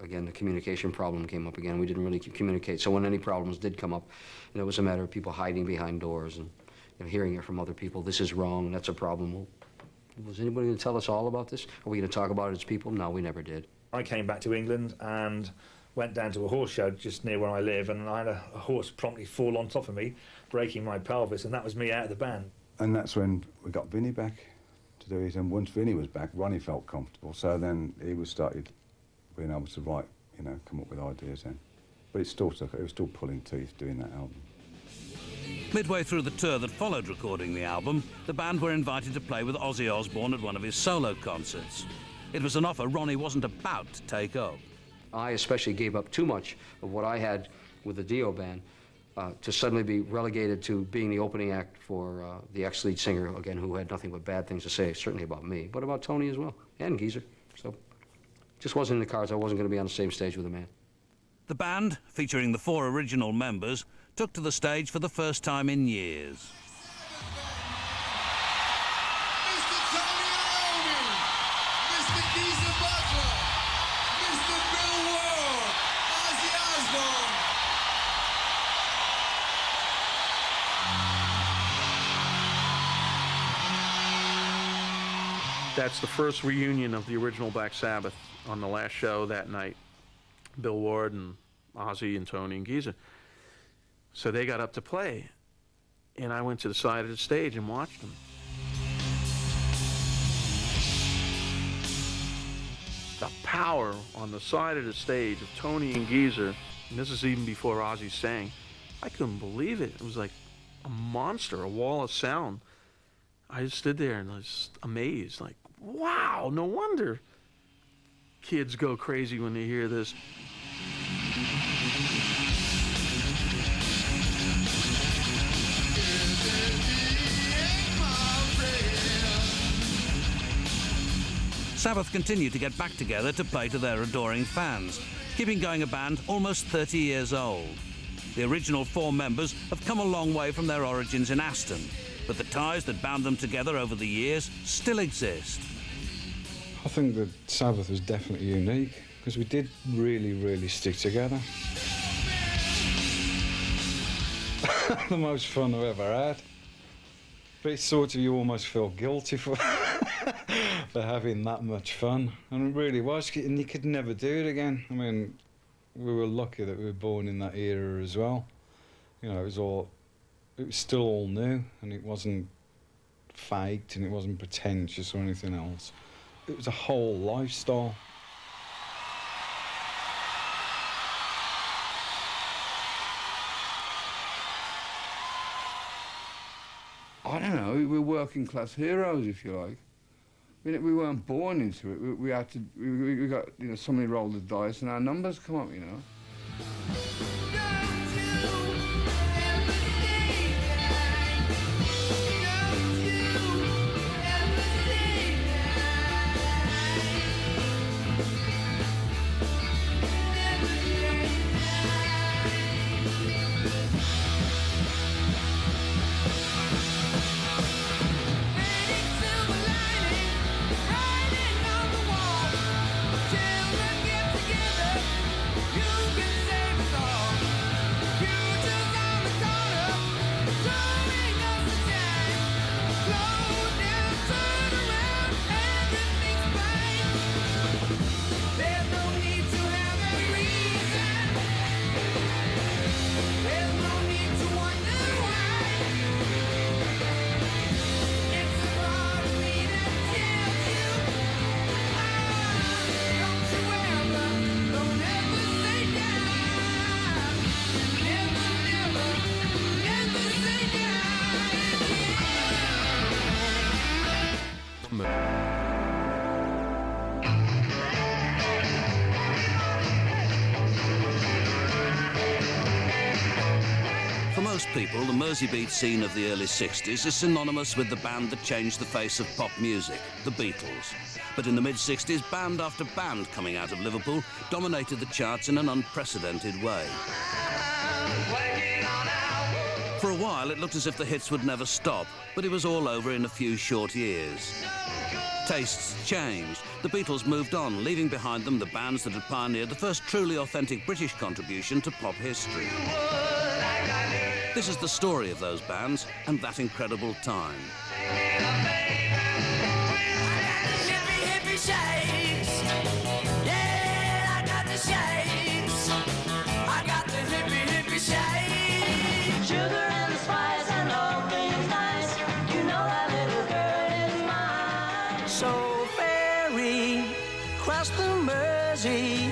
G: Again, the communication problem came up again. We didn't really communicate. So when any problems did come up, you know, it was a matter of people hiding behind doors and, you know, hearing it from other people. This is wrong, that's a problem. Well, was anybody going to tell us all about this? Are we going to talk about it as people? No, we never did.
H: I came back to England and went down to a horse show just near where I live, and I had a horse promptly fall on top of me, breaking my pelvis, and that was me out of the band.
D: And that's when we got Vinnie back to do it, and once Vinnie was back, Ronnie felt comfortable, so then he started being able to write, you know, come up with ideas then. But it was still pulling teeth doing that album.
A: Midway through the tour that followed recording the album, the band were invited to play with Ozzy Osbourne at one of his solo concerts. It was an offer Ronnie wasn't about to take up.
G: I especially gave up too much of what I had with the Dio band to suddenly be relegated to being the opening act for the ex-lead singer, again, who had nothing but bad things to say, certainly about me, but about Tony as well, and Geezer. So just wasn't in the cards. I wasn't going to be on the same stage with the man.
A: The band, featuring the 4 original members, took to the stage for the first time in years.
I: That's the first reunion of the original Black Sabbath on the last show that night. Bill Ward and Ozzy and Tony and Geezer. So they got up to play, and I went to the side of the stage and watched them. The power on the side of the stage of Tony and Geezer, and this is even before Ozzy sang, I couldn't believe it. It was like a monster, a wall of sound. I just stood there and was amazed, like, wow, no wonder kids go crazy when they hear this.
A: Sabbath continued to get back together to play to their adoring fans, keeping going a band almost 30 years old. The original 4 members have come a long way from their origins in Aston, but the ties that bound them together over the years still exist.
B: I think that Sabbath was definitely unique, because we did really, really stick together. The most fun I've ever had. But it's sort of, you almost feel guilty for for having that much fun. And it really was, and you could never do it again. I mean, we were lucky that we were born in that era as well. You know, it was still all new, and it wasn't faked, and it wasn't pretentious or anything else. It was a whole lifestyle.
C: I don't know, we were working class heroes, if you like. I mean, we weren't born into it. We had to, we got, you know, somebody rolled the dice and our numbers come up, you know.
A: For most people, the Merseybeat scene of the early 60s is synonymous with the band that changed the face of pop music, the Beatles. But in the mid-60s, band after band coming out of Liverpool dominated the charts in an unprecedented way. For a while, it looked as if the hits would never stop, but it was all over in a few short years. Tastes changed. The Beatles moved on, leaving behind them the bands that had pioneered the first truly authentic British contribution to pop history. This is the story of those bands and that incredible time.
F: So ferry, cross the Mersey,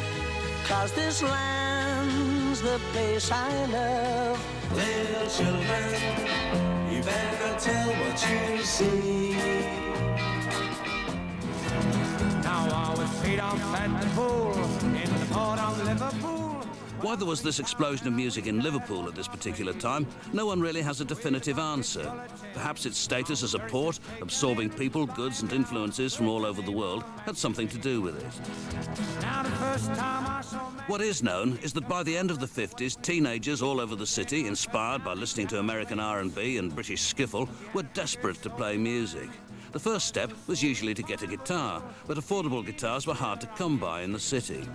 F: 'cause this land's the place I love. Little children, you better tell what you see. Now I was feet on fat and full in the port of Liverpool.
A: Why there was this explosion of music in Liverpool at this particular time, no one really has a definitive answer. Perhaps its status as a port, absorbing people, goods and influences from all over the world, had something to do with it.
F: Now the first time I saw
A: What is known is that by the end of the 50s, teenagers all over the city, inspired by listening to American R&B and British skiffle, were desperate to play music. The first step was usually to get a guitar, but affordable guitars were hard to come by in the city.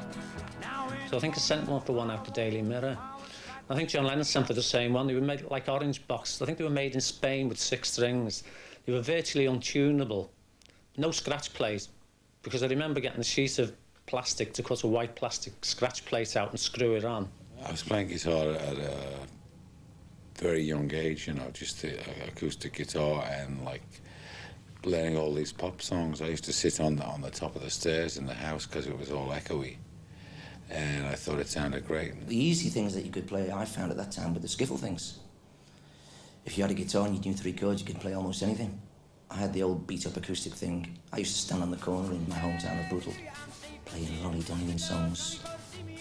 L: So I think I sent one for one out to Daily Mirror. I think John Lennon sent for the same one. They were made like orange boxes. I think they were made in Spain with 6 strings. They were virtually untunable. No scratch plate, because I remember getting a sheet of plastic to cut a white plastic scratch plate out and screw it on.
M: I was playing guitar at very young age, you know, just the acoustic guitar and like learning all these pop songs. I used to sit on the top of the stairs in the house because it was all echoey, and I thought it sounded great.
N: The easy things that you could play, I found at that time, were the skiffle things. If you had a guitar and you knew 3 chords, you could play almost anything. I had the old beat-up acoustic thing. I used to stand on the corner in my hometown of Bootle, playing Lolly Donegan songs,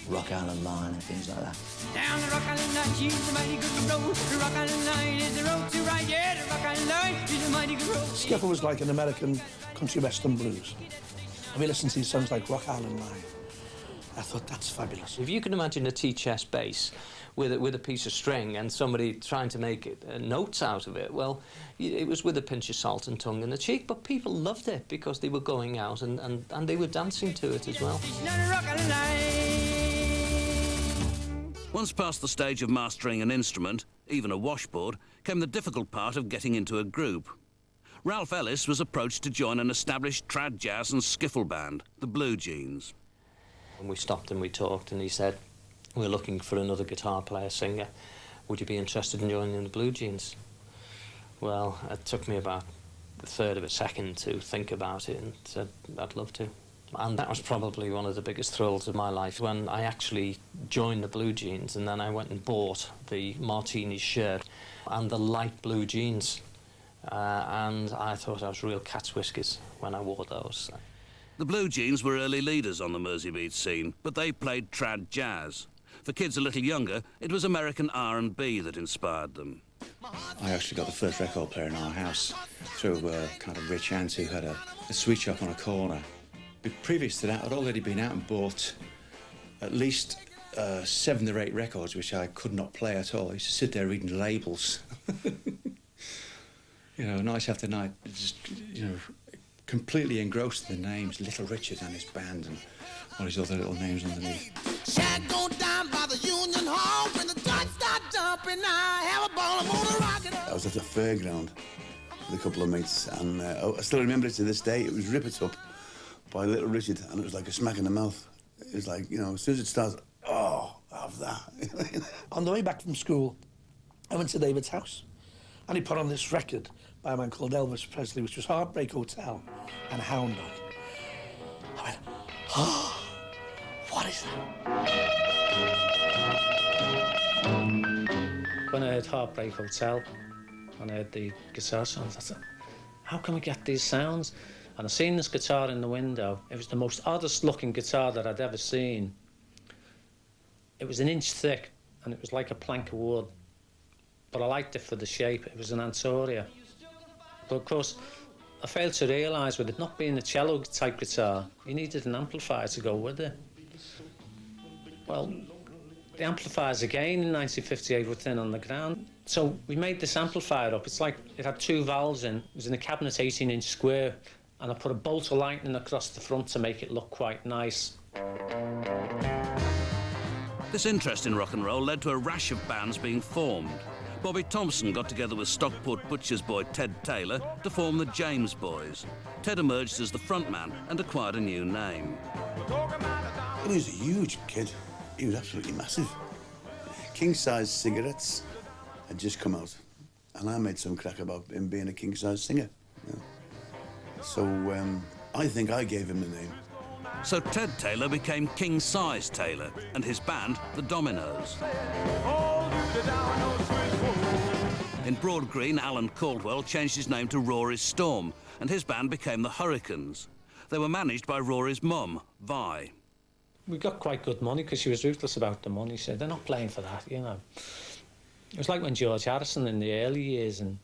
N: Rock Island Line and things like that.
F: Down the Rock Island Line, she's a mighty good road. The Rock Island Line is the road to ride. Yeah, the Rock Island Line is a mighty good road.
O: Skiffle was like an American country western blues. And we listened to these songs like Rock Island Line. I thought, that's fabulous.
L: If you can imagine a T-chest bass with a piece of string and somebody trying to make notes out of it, well, it was with a pinch of salt and tongue in the cheek, but people loved it because they were going out and they were dancing to it as well.
A: Once past the stage of mastering an instrument, even a washboard, came the difficult part of getting into a group. Ralph Ellis was approached to join an established trad jazz and skiffle band, the Blue Jeans.
L: And we stopped and we talked, and he said, "We're looking for another guitar player, singer. Would you be interested in joining the Blue Jeans?" Well, it took me about a third of a second to think about it and said, I'd love to. And that was probably one of the biggest thrills of my life, when I actually joined the Blue Jeans, and then I went and bought the Martini shirt and the light blue jeans. And I thought I was real cat's whiskers when I wore those.
A: The Blue Jeans were early leaders on the Merseybeat scene, but they played trad jazz. For kids a little younger, it was American R&B that inspired them.
P: I actually got the first record player in our house through a kind of rich aunt who had a sweet shop on a corner. But previous to that, I'd already been out and bought at least 7 or 8 records, which I could not play at all. I used to sit there reading labels. You know, night after night, just, you know, completely engrossed in the names, Little Richard and his band and all his other little names underneath.
F: Shag go down by the Union Hall when the dice start jumping. I have a ball, I'm gonna rock it up.
P: I was at the fairground with a couple of mates, and I still remember it to this day. It was Rip It Up by Little Richard, and it was like a smack in the mouth. It was like, you know, as soon as it starts, oh, have that.
O: On the way back from school, I went to David's house, and he put on this record by a man called Elvis Presley, which was Heartbreak Hotel and Hound Dog. I went, oh, what is that?
L: When I heard Heartbreak Hotel and I heard the guitar sounds, I thought, how can we get these sounds? And I seen this guitar in the window. It was the most oddest looking guitar that I'd ever seen. It was 1 inch thick and it was like a plank of wood. But I liked it for the shape. It was an Ansoria. But of course, I failed to realise, with it not being a cello type guitar, you needed an amplifier to go with it. Well, the amplifiers again in 1958 were thin on the ground. So we made this amplifier up. It's like it had 2 valves in. It was in a cabinet 18-inch square, and I put a bolt of lightning across the front to make it look quite nice.
A: This interest in rock and roll led to a rash of bands being formed. Bobby Thompson got together with Stockport butcher's boy Ted Taylor to form the James Boys. Ted emerged as the frontman and acquired a new name.
P: He was a huge kid. He was absolutely massive. King-size cigarettes had just come out, and I made some crack about him being a king-size singer. You know. So I think I gave him the name.
A: So Ted Taylor became King Size Taylor, and his band, the Dominoes. In Broad Green, Alan Caldwell changed his name to Rory's Storm, and his band became the Hurricanes. They were managed by Rory's mum, Vi.
L: We got quite good money because she was ruthless about the money. She said, they're not playing for that, you know. It was like when George Harrison in the early years in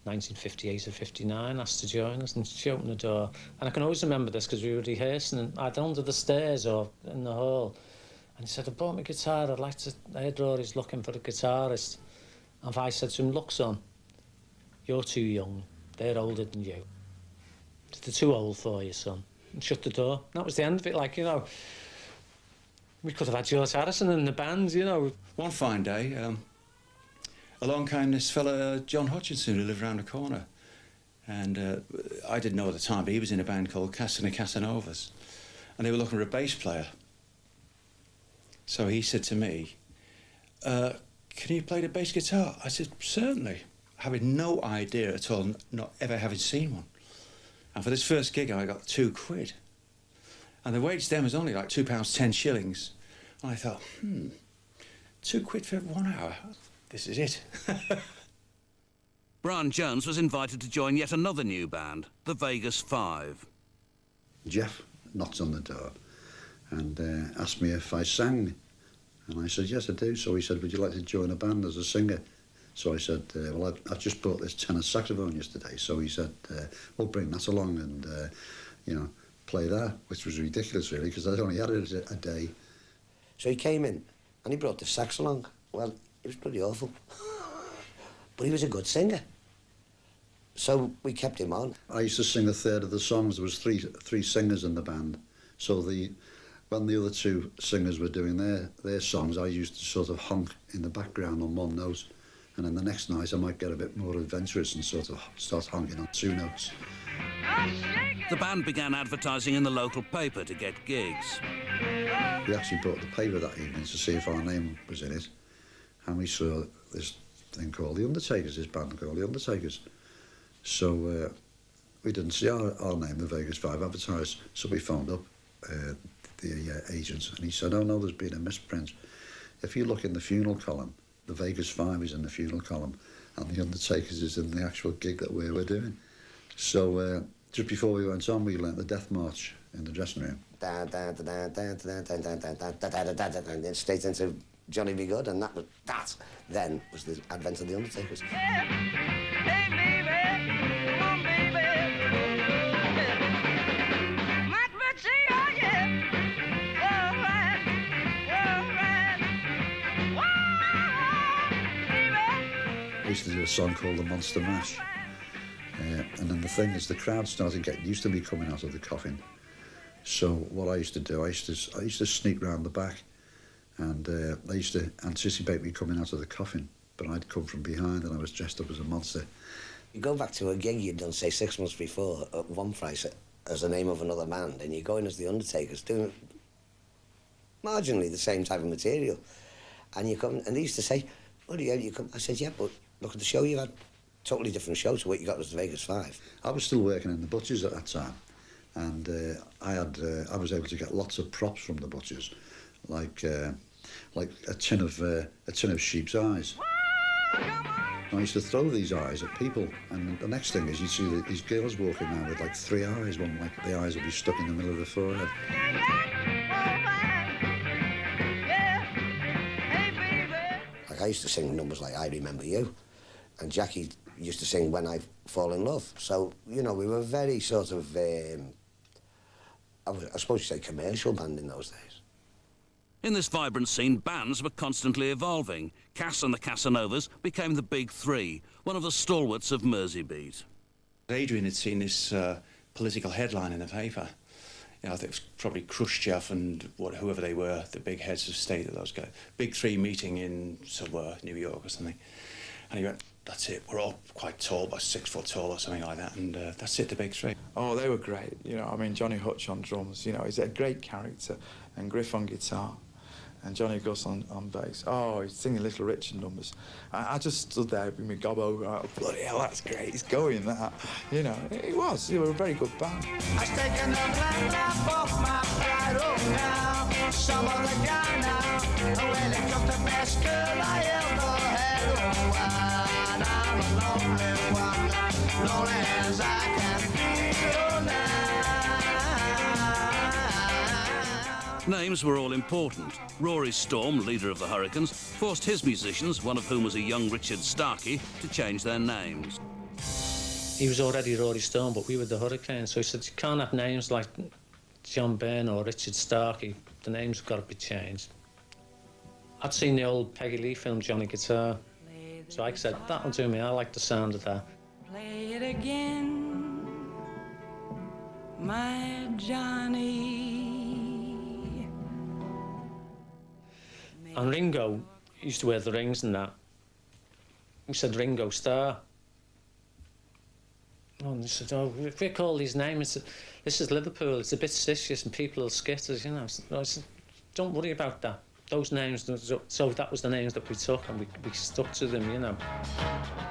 L: 1958 or 59 asked to join us, and she opened the door. And I can always remember this because we were rehearsing and either under the stairs or in the hall. And he said, I bought my guitar, I'd like to, I heard Rory's looking for a guitarist. And I said to him, look, son, you're too young, they're older than you. They're too old for you, son. And shut the door. And that was the end of it, like, you know. We could have had George Harrison in the band, you know.
P: One fine day, along came this fella, John Hutchinson, who lived round the corner. And I didn't know at the time, but he was in a band called Casanovas. And they were looking for a bass player. So he said to me, can you play the bass guitar? I said, certainly. Having no idea at all, not ever having seen one. And for this first gig, I got £2. And the wage then was only like £2.10. And I thought, £2 for 1 hour? This is it.
A: Brian Jones was invited to join yet another new band, the Vegas 5.
Q: Jeff knocked on the door and asked me if I sang. And I said, yes, I do. So he said, would you like to join a band as a singer? So I said, well, I've just bought this tenor saxophone yesterday. So he said, well, bring that along and, you know, play that, which was ridiculous, really, because I'd only had it a day.
N: So he came in and he brought the sax along. Well, it was pretty awful. But he was a good singer. So we kept him on.
Q: I used to sing a third of the songs. There was three singers in the band. So when the other two singers were doing their songs, I used to sort of honk in the background on one note. And then the next night I might get a bit more adventurous and sort of start honking on 2 notes.
A: The band began advertising in the local paper to get gigs.
Q: We actually bought the paper that evening to see if our name was in it. And we saw this thing called The Undertakers, this band called The Undertakers. So we didn't see our name, the Vegas 5, advertised. So we phoned up the agent and he said, oh no, there's been a misprint. If you look in the funeral column, the Vegas 5 is in the funeral column and the Undertakers is in the actual gig that we were doing. So just before we went on, we learnt the Death March in the dressing room.
N: And then straight into Johnny B. Good, and that then was the advent of the Undertakers.
Q: I used to do a song called The Monster Mash. And then the thing is, the crowd started getting used to me coming out of the coffin. So what I used to do, I used to sneak round the back, and they used to anticipate me coming out of the coffin, but I'd come from behind and I was dressed up as a monster.
N: You go back to a gig you'd done, say, 6 months before at one price as the name of another band, and you go in as the Undertakers doing marginally the same type of material, and you come, and they used to say, oh, yeah, you come. I said, yeah, but look at the show you had. Totally different show to what you got as the Vegas 5.
Q: I was still working in the butchers at that time, and I was able to get lots of props from the butchers, like a tin of sheep's eyes. I used to throw these eyes at people, and the next thing is you see these girls walking around with like 3 eyes. One, like the eyes will be stuck in the middle of the forehead.
N: Like I used to sing numbers like I Remember You, and Jackie used to sing When I Fall in Love. So, you know, we were very sort of, I suppose you'd say commercial band in those days.
A: In this vibrant scene, bands were constantly evolving. Cass and the Casanovas became the Big Three, one of the stalwarts of Merseybeat.
P: Adrian had seen this political headline in the paper. You know, I think it was probably Khrushchev and whoever they were, the big heads of state of those guys. Big Three meeting in somewhere, New York or something. And he went, that's it, we're all quite tall, about 6 foot tall or something like that, and that's it, the Big Three.
R: Oh, they were great, you know, I mean, Johnny Hutch on drums, you know, he's a great character, and Griff on guitar, and Johnny Gus on bass. Oh, he's singing Little Richard numbers. I just stood there with my gob over, oh, bloody hell, that's great, he's going, that. You know, they were a very good band.
F: I've taken the lap off my pride, oh, now, some other guy now, well, he got the best girl I ever had, oh, and I'm a lonely one, lonely as I can feel now.
A: Names were all important. Rory Storm, leader of the Hurricanes, forced his musicians, one of whom was a young Richard Starkey, to change their names.
L: He was already Rory Storm, but we were the Hurricanes, so he said, you can't have names like John Byrne or Richard Starkey. The names have got to be changed. I'd seen the old Peggy Lee film, Johnny Guitar, so I said, that'll do me, I like the sound of that.
F: Play it again, my Johnny.
L: And Ringo used to wear the rings and that. We said Ringo Starr. Oh, and they said, oh, if we call these names, this is Liverpool, it's a bit sicious and people will skitters, you know. I said, don't worry about that. those names, so that was the names that we took, and we stuck to them, you know.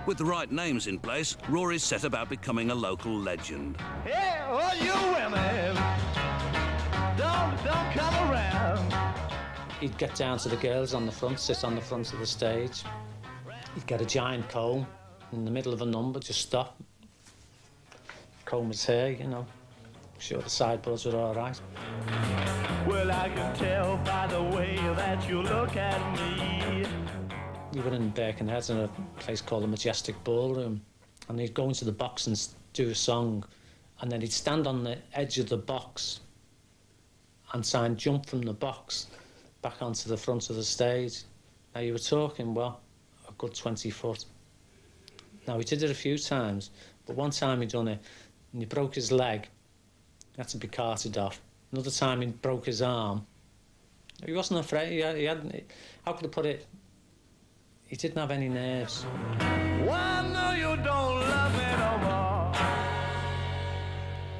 A: With the right names in place, Rory set about becoming a local legend.
F: Hey, all you women, don't come around.
L: He'd get down to the girls on the front, sit on the front of the stage. He'd get a giant comb in the middle of a number, just stop, comb his hair, you know, sure the sideboards were all right.
F: Well, I can tell by the way that you look at me.
L: We were in Birkenhead in a place called the Majestic Ballroom, and he'd go into the box and do a song, and then he'd stand on the edge of the box and try and jump from the box back onto the front of the stage. Now, you were talking, well, a good 20 foot. Now, he did it a few times, but one time he'd done it, and he broke his leg. He had to be carted off. Another time he broke his arm. He wasn't afraid. He hadn't. How could I put it? He didn't have any nerves.
F: Why, no, you don't love me no more.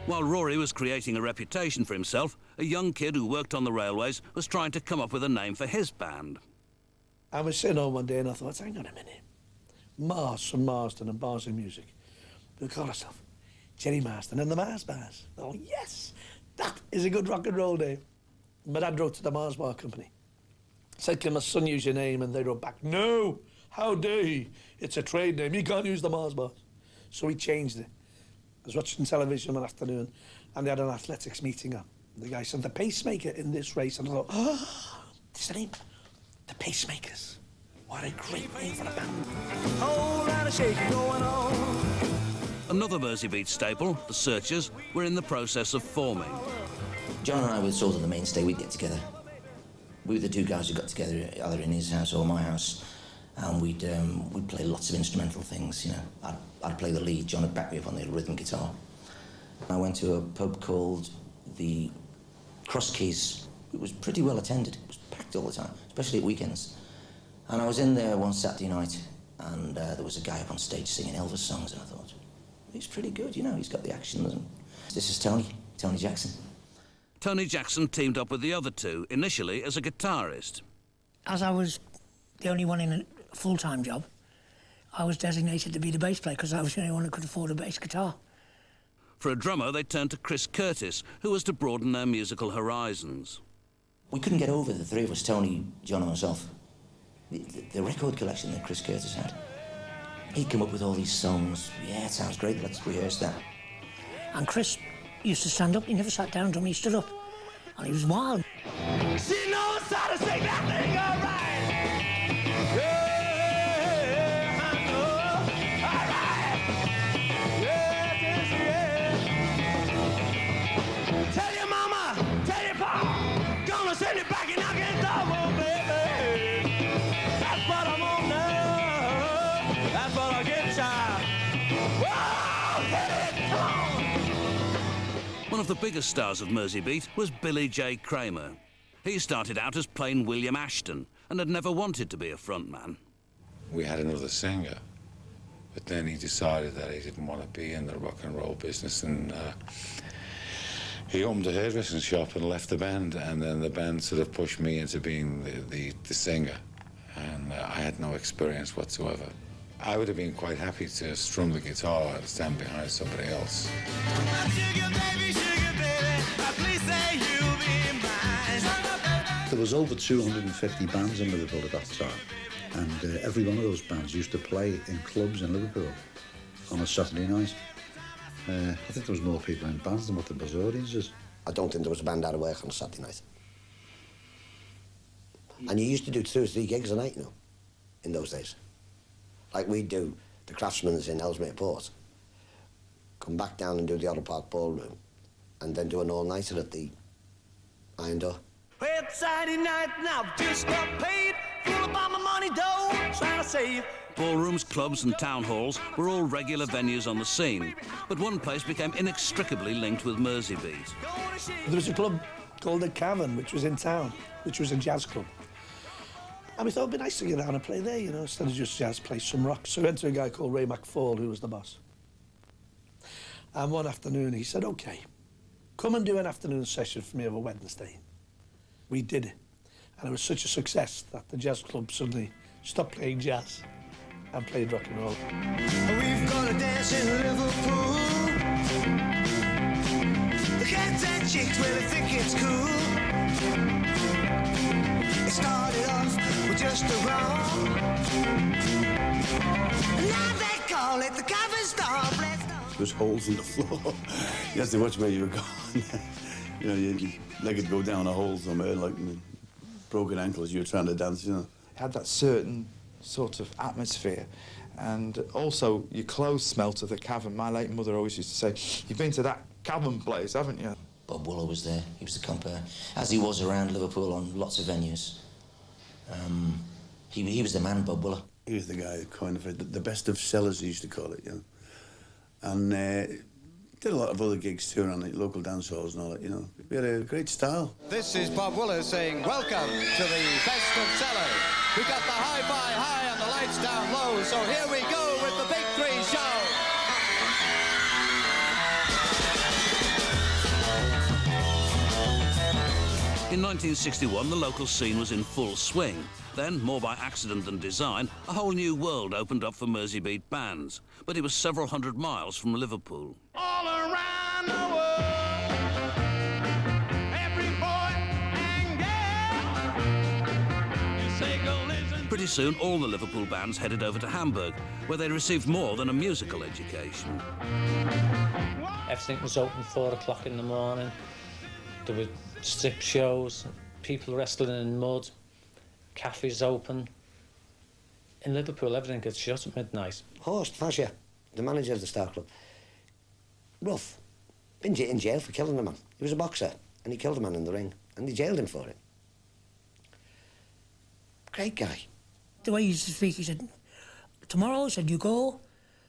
A: While Rory was creating a reputation for himself, a young kid who worked on the railways was trying to come up with a name for his band.
O: I was sitting home one day and I thought, hang on a minute. Mars from Marston and Bars of Music. We'll call ourselves Jerry Marston and the Mars Bars. Oh, yes, that is a good rock and roll name. My dad wrote to the Mars Bar Company. Said, can my son use your name? And they wrote back, no, how dare he? It's a trade name, he can't use the Mars Bars. So he changed it. I was watching television one afternoon and they had an athletics meeting up. The guy said, the pacemaker in this race. And I thought, oh, this is the name. The Pacemakers. What a great name for a band.
F: Whole lot of shaking going on.
A: Another Merseybeat staple, the Searchers, were in the process of forming.
N: John and I were sort of the mainstay. We'd get together. We were the two guys who got together either in his house or my house, and we'd play lots of instrumental things, you know. I'd play the lead, John would back me up on the rhythm guitar. I went to a pub called the Cross Keys. It was pretty well attended. It was packed all the time, especially at weekends. And I was in there one Saturday night, and there was a guy up on stage singing Elvis songs, and I thought, he's pretty good, you know, he's got the action. This is Tony Jackson.
A: Tony Jackson teamed up with the other two, initially as a guitarist.
S: As I was the only one in a full-time job, I was designated to be the bass player because I was the only one who could afford a bass guitar.
A: For a drummer, they turned to Chris Curtis, who was to broaden their musical horizons.
N: We couldn't get over the three of us, Tony, John and myself. The record collection that Chris Curtis had. He'd come up with all these songs. Yeah, it sounds great, let's rehearse that.
S: And Chris used to stand up, he never sat down, he stood up. And he was wild.
F: She knows how to sing that thing all right. Yeah, I know. All right. Yeah. Tell your mama, tell your pa, gonna send it back and knock it double, baby. That's what I'm on now. That's what I get, child. Whoa, hit it, come on.
A: One of the biggest stars of Merseybeat was Billy J. Kramer. He started out as plain William Ashton and had never wanted to be a frontman.
M: We had another singer, but then he decided that he didn't want to be in the rock and roll business, and he opened a hairdressing shop and left the band, and then the band sort of pushed me into being the singer, and I had no experience whatsoever. I would have been quite happy to strum the guitar and stand behind somebody else.
Q: There was over 250 bands in Liverpool at that time, and every one of those bands used to play in clubs in Liverpool on a Saturday night. I think there was more people in bands than what there was audiences.
T: I don't think there was a band out of work on a Saturday night. And you used to do 2 or 3 gigs a night, you know, in those days. Like we'd do the Craftsman's in Ellesmere Port, come back down and do the Otter Park Ballroom, and then do an all-nighter at the Iron Door.
F: Well, it's Saturday night now, just got paid, full about my money dough, trying to save.
A: Ballrooms, clubs and town halls were all regular venues on the scene, but one place became inextricably linked with Merseybeat.
O: There was a club called the Cavern, which was in town, which was a jazz club. And we thought it'd be nice to get down and play there, you know, instead of just jazz, play some rock. So we went to a guy called Ray McFall, who was the boss. And one afternoon he said, OK, come and do an afternoon session for me of a Wednesday. We did it. And it was such a success that the jazz club suddenly stopped playing jazz and played rock and roll.
F: We've got a dance in Liverpool. The cats and chicks really think it's cool. It started off with just a romp. Now they call it the cover stomp.
U: There was holes in the floor. You had to watch where you were going. You know, your leg would go down a hole somewhere, like broken ankles, you were trying to dance, you know.
R: It had that certain sort of atmosphere. And also, your clothes smelt of the cavern. My late mother always used to say, "You've been to that cavern place, haven't you?"
N: Bob Wooler was there. He was the compere, as he was around Liverpool on lots of venues. He was the man, Bob Wooler.
U: He was the guy who coined the best of sellers, he used to call it, you know. And did a lot of other gigs too around the local dance halls and all that, you know. We had a great style.
V: This is Bob Wooler saying, welcome to the best of sellers. We got the hi-fi high and the lights down low, so here we go with the Big Three show.
A: In 1961, the local scene was in full swing. Then, more by accident than design, a whole new world opened up for Merseybeat bands. But it was several hundred miles from Liverpool.
F: All around the world, every boy and girl, you say go listen.
A: Pretty soon, all the Liverpool bands headed over to Hamburg, where they received more than a musical education.
L: Everything was open 4 o'clock in the morning. There were strip shows, people wrestling in mud, cafes open. In Liverpool, everything gets shut at midnight.
T: Horst Fasher, the manager of the Star Club, rough. Been in jail for killing a man. He was a boxer, and he killed a man in the ring, and they jailed him for it. Great guy.
S: The way he used to speak, he said, tomorrow, he said, you go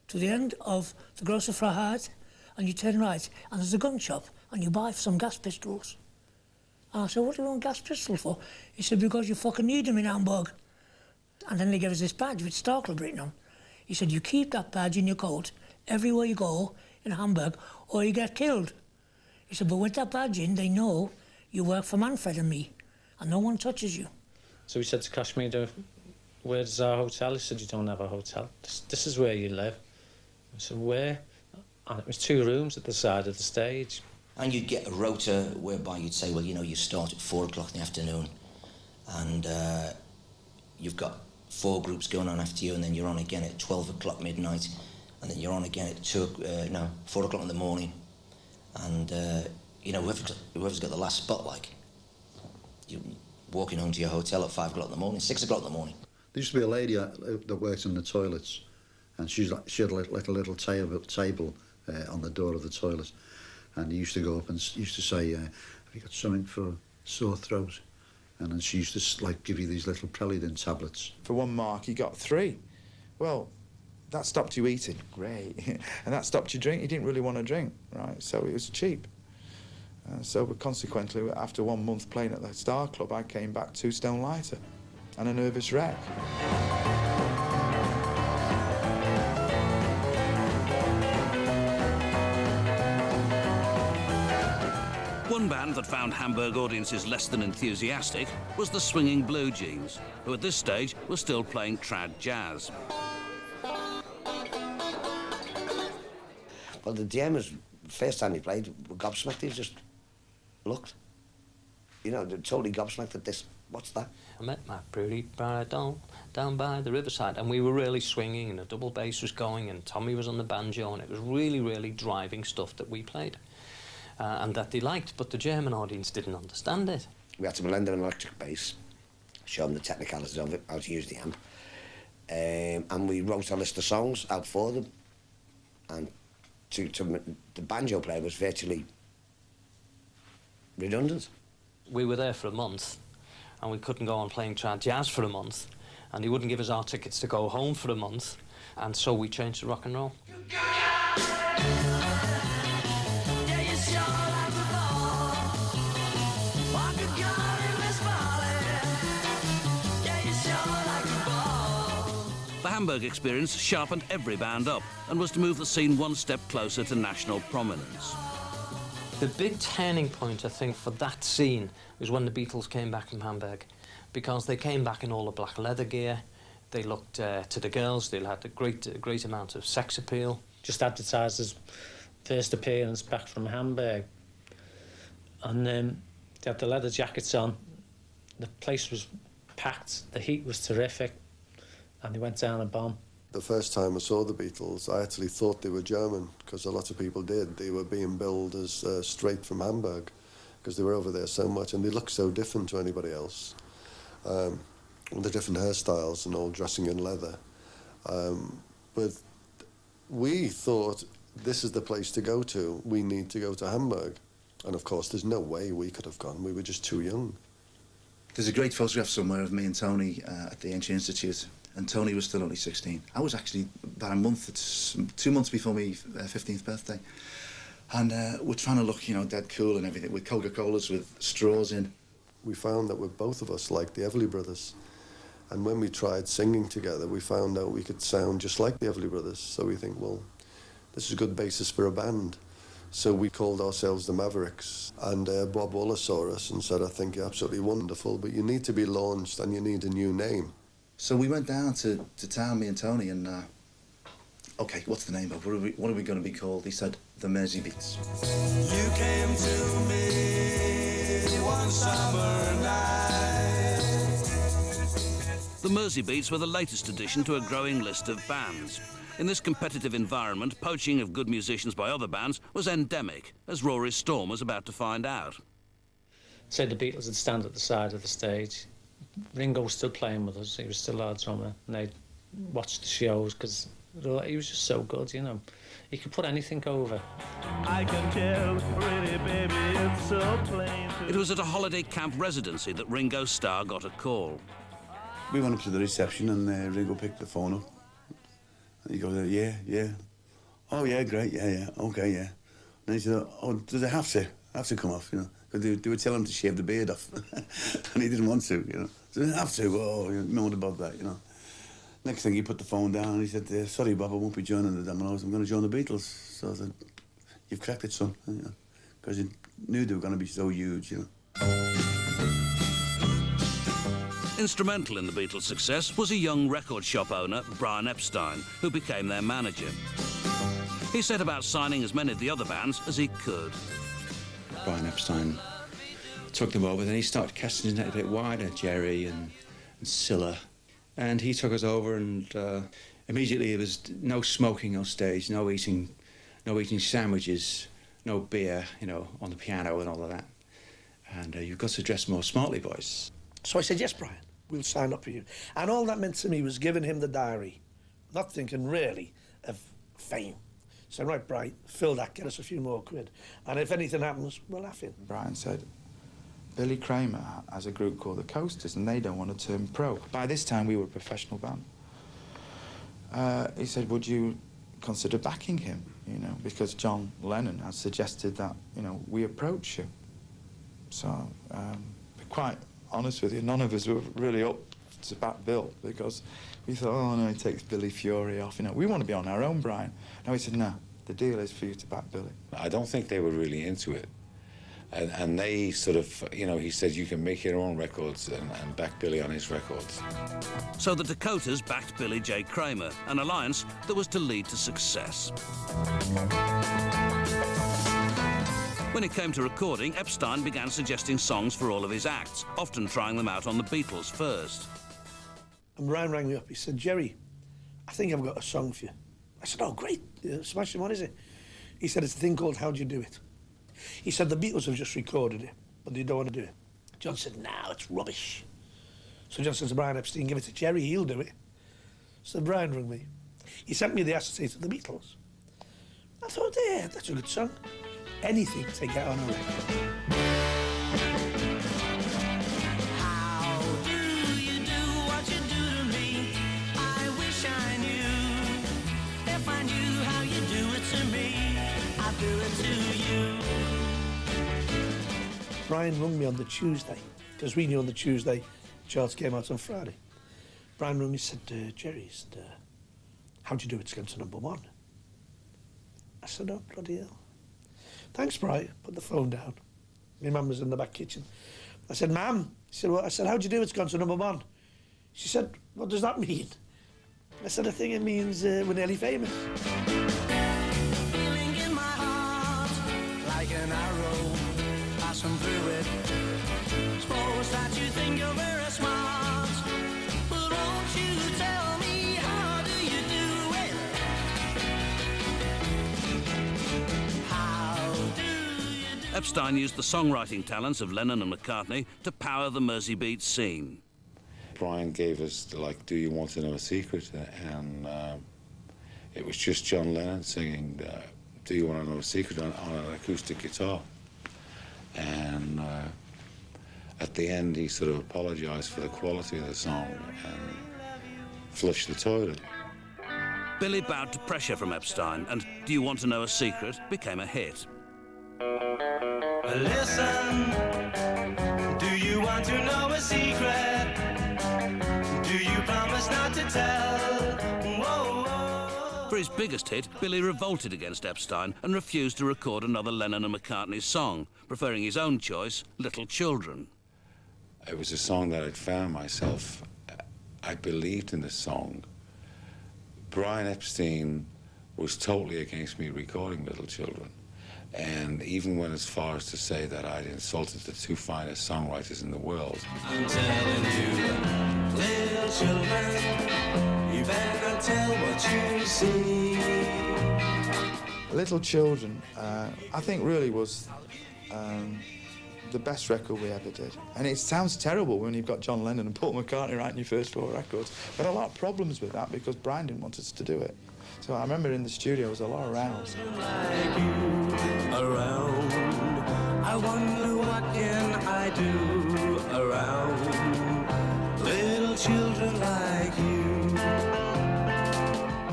S: to the end of the Grocer Freiheit, and you turn right, and there's a gun shop, and you buy some gas pistols. And I said, what do you want gas pistol for? He said, because you fucking need them in Hamburg. And then they gave us this badge with Star Club written on. He said, you keep that badge in your coat everywhere you go in Hamburg, or you get killed. He said, but with that badge in, they know you work for Manfred and me, and no one touches you.
L: So we said to Kashmir, where's our hotel? He said, you don't have a hotel. This is where you live. I said, where? And it was 2 rooms at the side of the stage.
N: And you'd get a rota whereby you'd say, well, you know, you start at 4 o'clock in the afternoon, and you've got 4 groups going on after you, and then you're on again at 12 o'clock midnight, and then you're on again at 4 o'clock in the morning. And, you know, whoever's got the last spot, like, you're walking home to your hotel at 5 o'clock in the morning, 6 o'clock in the morning.
Q: There used to be a lady that worked in the toilets, and she had like a little table on the door of the toilet, and he used to go up and used to say, have you got something for sore throat? And then she used to like give you these little Preludin tablets.
R: For 1 mark, you got 3. Well, that stopped you eating, great. And that stopped you drinking. You didn't really want to drink, right? So it was cheap. So consequently, after 1 month playing at the Star Club, I came back 2 stone lighter and a nervous wreck.
A: One band that found Hamburg audiences less than enthusiastic was the Swinging Blue Jeans, who at this stage were still playing trad jazz.
T: Well, the DMers, first time he played, were gobsmacked. He just looked. You know, they're totally gobsmacked at this. What's that?
W: I met my pretty bride down by the riverside, and we were really swinging, and the double bass was going, and Tommy was on the banjo, and it was really, really driving stuff that we played. And that they liked, but the German audience didn't understand it.
T: We had to blend an electric bass, show them the technicalities of it, how to use the amp. And we wrote a list of songs out for them. And the banjo player was virtually redundant.
W: We were there for a month, and we couldn't go on playing trad jazz for a month, and he wouldn't give us our tickets to go home for a month, and so we changed to rock and roll.
A: The Hamburg experience sharpened every band up and was to move the scene 1 step closer to national prominence.
W: The big turning point, I think, for that scene was when the Beatles came back from Hamburg. because they came back in all the black leather gear. They looked to the girls, they had a great amount of sex appeal.
L: Just advertised his first appearance back from Hamburg. And they had the leather jackets on. The place was packed, the heat was terrific, and they went down a bomb.
E: The first time I saw the Beatles, I actually thought they were German, because a lot of people did. They were being billed as straight from Hamburg, because they were over there so much, and they looked so different to anybody else. With the different hairstyles and all dressing in leather. But we thought, this is the place to go to. We need to go to Hamburg. And of course, there's no way we could have gone. We were just too young.
U: There's a great photograph somewhere of me and Tony at the Entry Institute, and Tony was still only 16. I was actually about a month, 2 months before my 15th birthday. And we're trying to look, you know, dead cool and everything, with Coca-Colas with straws in.
E: We found that both of us liked the Everly Brothers. And when we tried singing together, we found out we could sound just like the Everly Brothers. So we think, well, this is a good basis for a band. So we called ourselves the Mavericks. And Bob Waller saw us and said, I think you're absolutely wonderful, but you need to be launched and you need a new name.
U: So we went down to town, me and Tony, and OK, what's the name of it? What are we going to be called? He said, the Mersey Beats.
F: You came to me one summer night.
A: The Mersey Beats were the latest addition to a growing list of bands. In this competitive environment, poaching of good musicians by other bands was endemic, as Rory Storm was about to find out.
L: So the Beatles would stand at the side of the stage. Ringo was still playing with us, he was still our drummer, and they'd watch the shows, because he was just so good, you know. He could put anything over.
F: I can tell, pretty baby, it's so plain.
A: It was at a holiday camp residency that Ringo's star got a call.
U: We went up to the reception and Ringo picked the phone up. And he goes, yeah. Oh, yeah, great, yeah, okay, yeah. And he said, oh, does it have to come off, you know? Because they would tell him to shave the beard off. And he didn't want to, you know. Does it have to? Oh, you know, about that, you know. Next thing, he put the phone down and he said, sorry, Bob, I won't be joining the Dominoes. I'm going to join the Beatles. So I said, you've cracked it, son. Because you knew they were going to be so huge, you know.
A: Instrumental in the Beatles' success was a young record shop owner, Brian Epstein, who became their manager. He set about signing as many of the other bands as he could.
P: Brian Epstein took them over, then he started casting his net a bit wider, Jerry and Scylla. And he took us over, and immediately there was no smoking on stage, no eating sandwiches, no beer, you know, on the piano and all of that. And you've got to dress more smartly, boys.
O: So I said, yes, Brian, we'll sign up for you. And all that meant to me was giving him the diary, not thinking really of fame. So, right, Brian, fill that, get us a few more quid. And if anything happens, we're laughing.
R: Brian said, Billy Kramer has a group called the Coasters, and they don't want to turn pro. By this time, we were a professional band. He said, would you consider backing him, you know, because John Lennon had suggested that, you know, we approach you. So, be quite honest with you, none of us were really up to back Bill, because we thought, oh, no, he takes Billy Fury off, you know. We want to be on our own, Brian. No, he said, no, the deal is for you to back Billy.
M: I don't think they were really into it. And they sort of, you know, he said, you can make your own records and back Billy on his records.
A: So the Dakotas backed Billy J. Kramer, an alliance that was to lead to success. When it came to recording, Epstein began suggesting songs for all of his acts, often trying them out on the Beatles first.
O: And Brian rang me up. He said, Jerry, I think I've got a song for you. I said, oh, great. Smashing, what is it? He said, it's a thing called How Do You Do It? He said, the Beatles have just recorded it, but they don't want to do it. John said, no, it's rubbish. So John said to Brian Epstein, give it to Jerry, he'll do it. So Brian rang me. He sent me the acetate of the Beatles. I thought, yeah, that's a good song. Anything to get on a record.
F: How do you do what you do to me? I wish I knew. If I knew how you do it to me, I'd do it to you.
O: Brian rung me on the Tuesday, because we knew on the Tuesday charts came out on Friday. Brian rung me and said, Jerry, how'd you do it's going to #1? I said, oh, bloody hell. Thanks, Brian. Put the phone down. My mum was in the back kitchen. I said, Mum. She said, well, I said, how do you do it's gone to #1? She said, what does that mean? I said, I think it means we're nearly famous.
F: Feeling in my heart, like an arrow passing through it. Suppose that you think you're very smart, but won't you tell me how do you do it? How do you do
A: Epstein used the songwriting talents of Lennon and McCartney to power the Mersey beat scene.
M: Brian gave us, like, Do You Want to Know a Secret? And it was just John Lennon singing Do You Want to Know a Secret on an acoustic guitar. And at the end, he sort of apologised for the quality of the song and flushed the toilet.
A: Billy bowed to pressure from Epstein, and Do You Want to Know a Secret became a hit.
F: Listen, do you want to know a secret? Do you promise not to tell? Whoa, whoa.
A: For his biggest hit, Billy revolted against Epstein and refused to record another Lennon and McCartney song, preferring his own choice, Little Children.
M: It was a song that I'd found myself. I believed in the song. Brian Epstein was totally against me recording Little Children, and even went as far as to say that I'd insulted the two finest songwriters in the world.
F: I'm telling you, little children, you better tell what you see.
R: Little Children, I think really was the best record we ever did. And it sounds terrible when you've got John Lennon and Paul McCartney writing your first 4 records. But a lot of problems with that because Brian didn't want us to do it. So I remember in the studio there was a lot of rows.
F: Like you around, I wonder what can I do around little children like you.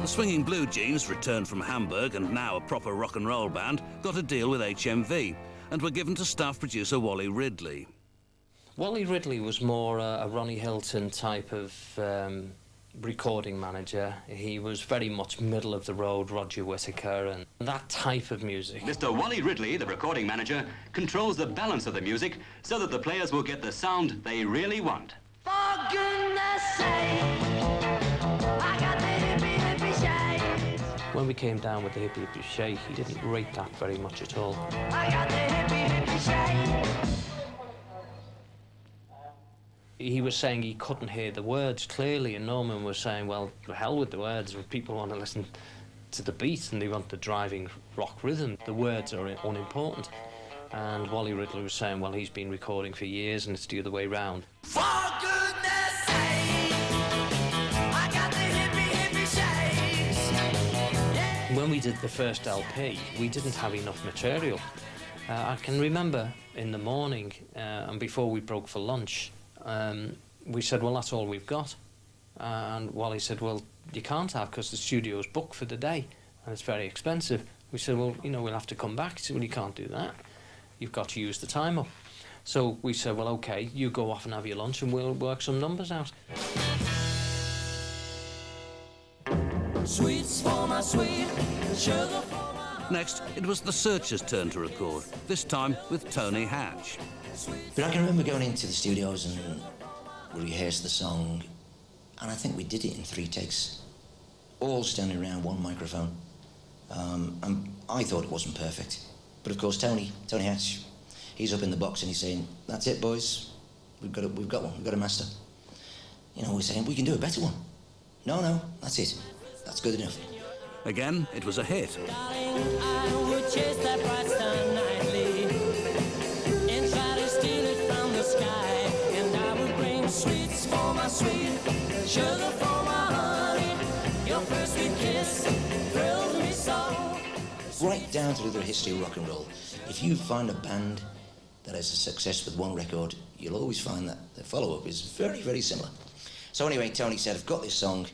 A: The Swinging Blue Jeans, returned from Hamburg and now a proper rock and roll band, got a deal with HMV and were given to staff producer Wally Ridley.
W: Wally Ridley was more a Ronnie Hilton type of recording manager. He was very much middle of the road Roger Whittaker and that type of music.
H: Mr. Wally Ridley, the recording manager, controls the balance of the music so that the players will get the sound they really want.
F: For goodness sake, I got the hippie hippie shake.
W: When we came down with the Hippie Hippie Shake, he didn't rate that very much at all.
F: I got the hippie hippie shake.
W: He was saying he couldn't hear the words clearly, and Norman was saying, well, the hell with the words. People want to listen to the beat and they want the driving rock rhythm. The words are unimportant. And Wally Ridley was saying, well, he's been recording for years and it's the other way round.
F: For goodness sake, I got the hippie hippie shakes. Yeah.
W: When we did the first LP, we didn't have enough material. I can remember in the morning and before we broke for lunch, we said, well, that's all we've got. And Wally said, well, you can't have because the studio's booked for the day and it's very expensive. We said, well, you know, we'll have to come back. He said, well, you can't do that. You've got to use the time up. So we said, well, OK, you go off and have your lunch and we'll work some numbers out.
F: Sweets for my sweet, sugar for my...
A: Next, it was the Searchers' turn to record, this time with Tony Hatch.
N: But I can remember going into the studios and we rehearsed the song, and I think we did it in 3 takes, all standing around one microphone. And I thought it wasn't perfect. But of course, Tony Hatch, he's up in the box and he's saying, that's it, boys. We've got one, we've got a master. You know, we're saying, we can do a better one. No, that's it. That's good enough.
A: Again, it was a hit.
F: Darling, I would chase that bright star nightly and try to steal it from the sky. And I would bring sweets for my sweet, sugar for my honey. Your first sweet kiss thrilled me so.
N: Right down through the history of rock and roll, if you find a band that has a success with one record, you'll always find that the follow-up is very, very similar. So anyway, Tony said, I've got this song,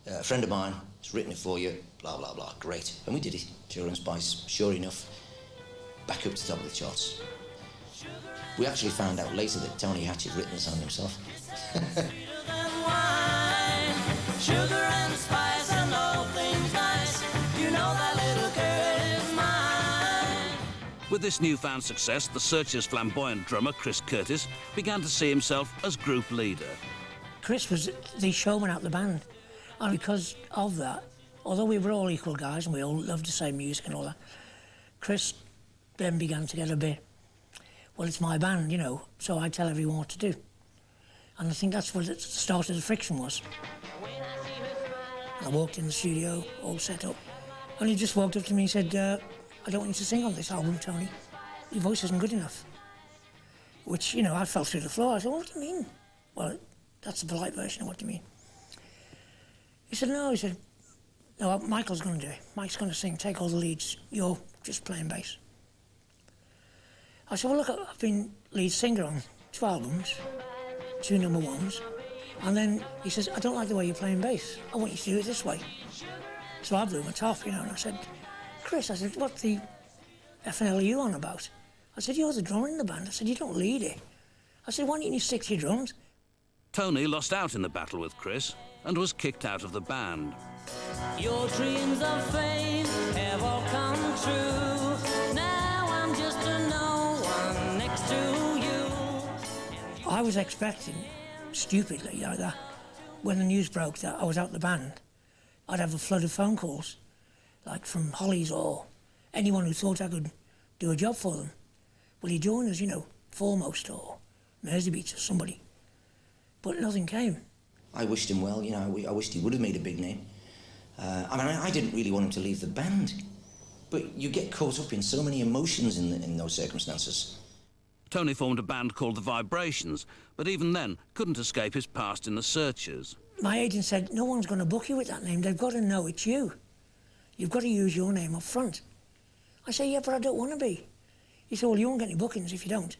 N: a friend of mine has written it for you, blah, blah, blah, great. And we did it, Sugar and Spice, sure enough, back up to the top of the charts. We actually found out later that Tony Hatch had written the song himself.
F: Sugar and spice and all things nice. You know that little girl is mine.
A: With this newfound success, the Searchers' flamboyant drummer, Chris Curtis, began to see himself as group leader.
S: Chris was the showman out the band, and because of that, although we were all equal guys and we all loved the same music and all that, Chris then began to get a bit, well, it's my band, you know, so I tell everyone what to do. And I think that's what the start of the friction was. I walked in the studio, all set up, and he just walked up to me and said, I don't want you to sing on this album, Tony. Your voice isn't good enough. Which, you know, I fell through the floor. I said, what do you mean? Well, that's the polite version of what do you mean. He said, no, Michael's going to do it. Mike's going to sing, take all the leads. You're just playing bass. I said, well, look, I've been lead singer on 2 albums, 2 number ones. And then he says, I don't like the way you're playing bass. I want you to do it this way. So I blew my top, you know, and I said, Chris, I said, what the FNL are you on about? I said, you're the drummer in the band. I said, you don't lead it. I said, why don't you stick to your drums?
A: Tony lost out in the battle with Chris and was kicked out of the band.
F: Your dreams of fame have all come true. Now I'm just a no one next to you.
S: I was expecting, stupidly like that, when the news broke that I was out the band, I'd have a flood of phone calls, like from Hollies or anyone who thought I could do a job for them. Will you join us, you know, Foremost or Merseybeats or somebody? But nothing came.
N: I wished him well, you know, I wished he would have made a big name. I mean, I didn't really want him to leave the band, but you get caught up in so many emotions in those circumstances.
A: Tony formed a band called The Vibrations, but even then couldn't escape his past in the Searchers.
S: My agent said, no one's going to book you with that name. They've got to know it's you. You've got to use your name up front. I say, yeah, but I don't want to be. He said, well, you won't get any bookings if you don't.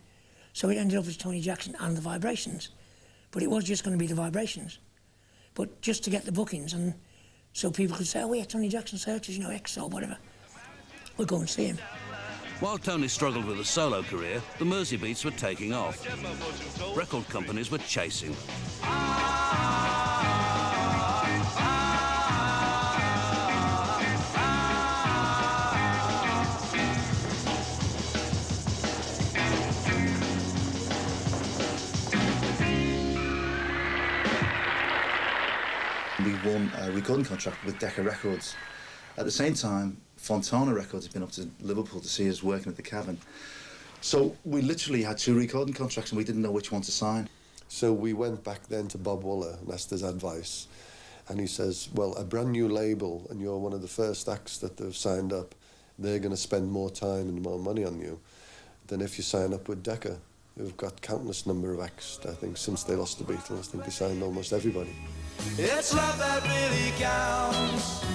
S: So it ended up as Tony Jackson and The Vibrations. But it was just going to be The Vibrations. But just to get the bookings, and so people could say, oh, yeah, Tony Jackson Searchers, you know, X or whatever. We'll go and see him.
A: While Tony struggled with a solo career, the Merseybeats were taking off. Record companies were chasing.
P: We won a recording contract with Decca Records. At the same time, Fontana Records had been up to Liverpool to see us working at the Cavern. So we literally had 2 recording contracts and we didn't know which one to sign.
E: So we went back then to Bob Waller and asked his advice. And he says, well, a brand new label and you're one of the first acts that they've signed up, they're going to spend more time and more money on you than if you sign up with Decca, who've got countless number of acts. I think since they lost the Beatles, I think they signed almost everybody.
F: It's love that really counts.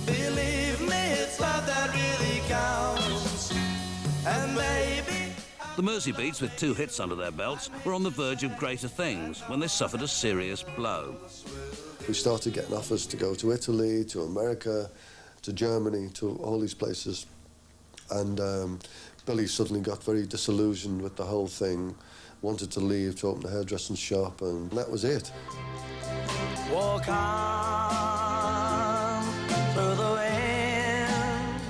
F: Believe me, it's love that really counts. And maybe...
A: The Merseybeats, with 2 hits under their belts, were on the verge of greater things when they suffered a serious blow.
E: We started getting offers to go to Italy, to America, to Germany, to all these places. And Billy suddenly got very disillusioned with the whole thing, wanted to leave to open a hairdressing shop, and that was it.
F: Walk on through the wind.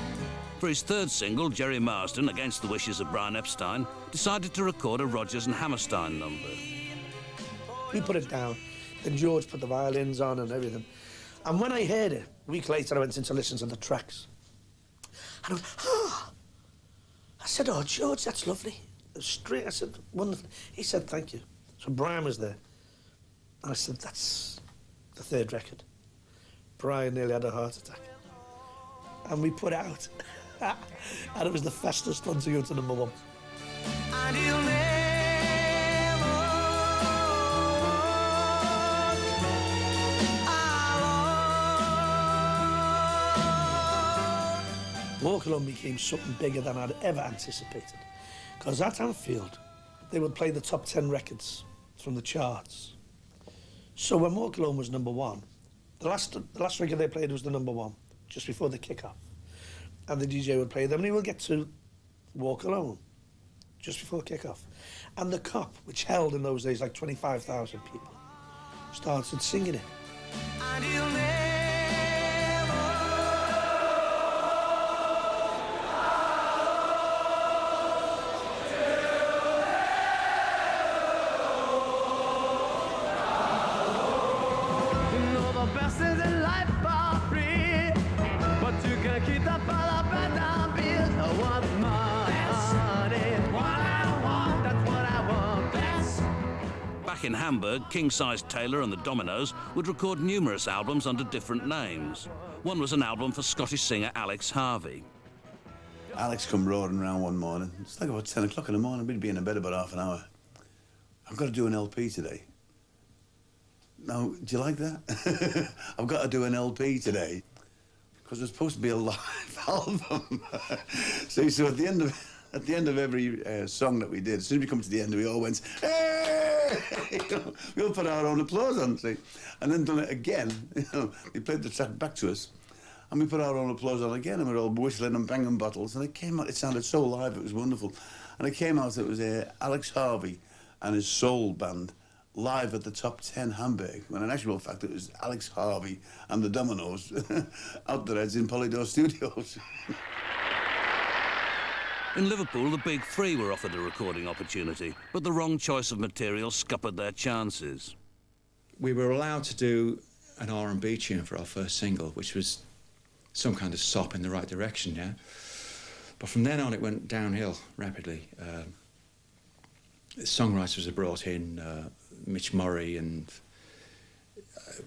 A: For his 3rd single, Jerry Marsden, against the wishes of Brian Epstein, decided to record a Rodgers and Hammerstein number.
O: We put it down, then George put the violins on and everything. And when I heard it, a week later I went in to listen to the tracks. And I went, oh! I said, oh, George, that's lovely. It was straight, I said, wonderful. He said, thank you. So Brian was there. And I said, that's the 3rd record. Brian nearly had a heart attack. And we put it out. And it was the fastest one to go to number 1.
F: And you'll never
O: Walk Alone became something bigger than I'd ever anticipated. Because at Anfield, they would play the top 10 records from the charts. So when Walk Alone was number 1, the last record they played was the number 1, just before the kick-off. And the DJ would play them, and he would get to Walk Alone, just before kick-off. And the Cop, which held in those days like 25,000 people, started singing it.
F: And you'll never Classes in life are free, but you can keep the $1 bills. I want money. What I want, that's what I want. That's
A: Back in Hamburg, King-Size Taylor and the Dominoes would record numerous albums under different names. One was an album for Scottish singer Alex Harvey.
U: Alex come roaring around one morning. It's like about 10 o'clock in the morning. We'd be in bed about half an hour. I've got to do an LP today. Now, do you like that? I've got to do an LP today because it's supposed to be a live album. So at the end of every song that we did, as soon as we come to the end, we all went, hey! We all put our own applause on, see? And then done it again. They played the track back to us, and we put our own applause on again, and we were all whistling and banging bottles, and it came out. It sounded so live. It was wonderful, and it came out. It was Alex Harvey and his soul band live at the Top 10 Hamburg, when in actual fact it was Alex Harvey and the Dominoes out their heads in Polydor Studios.
A: In Liverpool, the Big Three were offered a recording opportunity, but the wrong choice of material scuppered their chances.
P: We were allowed to do an R&B tune for our first single, which was some kind of sop in the right direction, yeah? But from then on, it went downhill rapidly. Songwriters were brought in, Mitch Murray, and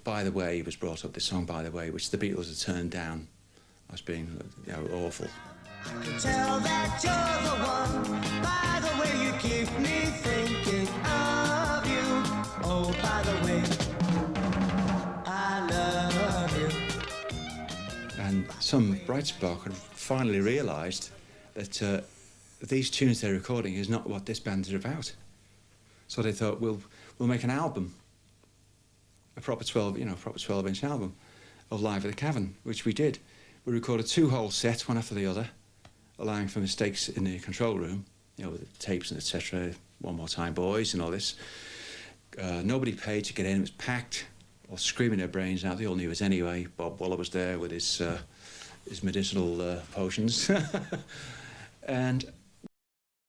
P: By the Way was brought up, this song By the Way, which the Beatles had turned down as being awful.
F: I can tell that you're the one by the way you keep me thinking of you. Oh, by the way, I love you.
P: And some bright spark had finally realised that these tunes they're recording is not what this band is about. So they thought, we'll make an album, a proper 12-inch album of Live at the Cavern, which we did. We recorded 2 whole sets, one after the other, allowing for mistakes in the control room, with the tapes and etc. One More Time Boys and all this. Nobody paid to get in. It was packed, all screaming their brains out. They all knew us anyway. Bob Waller was there with his medicinal potions. And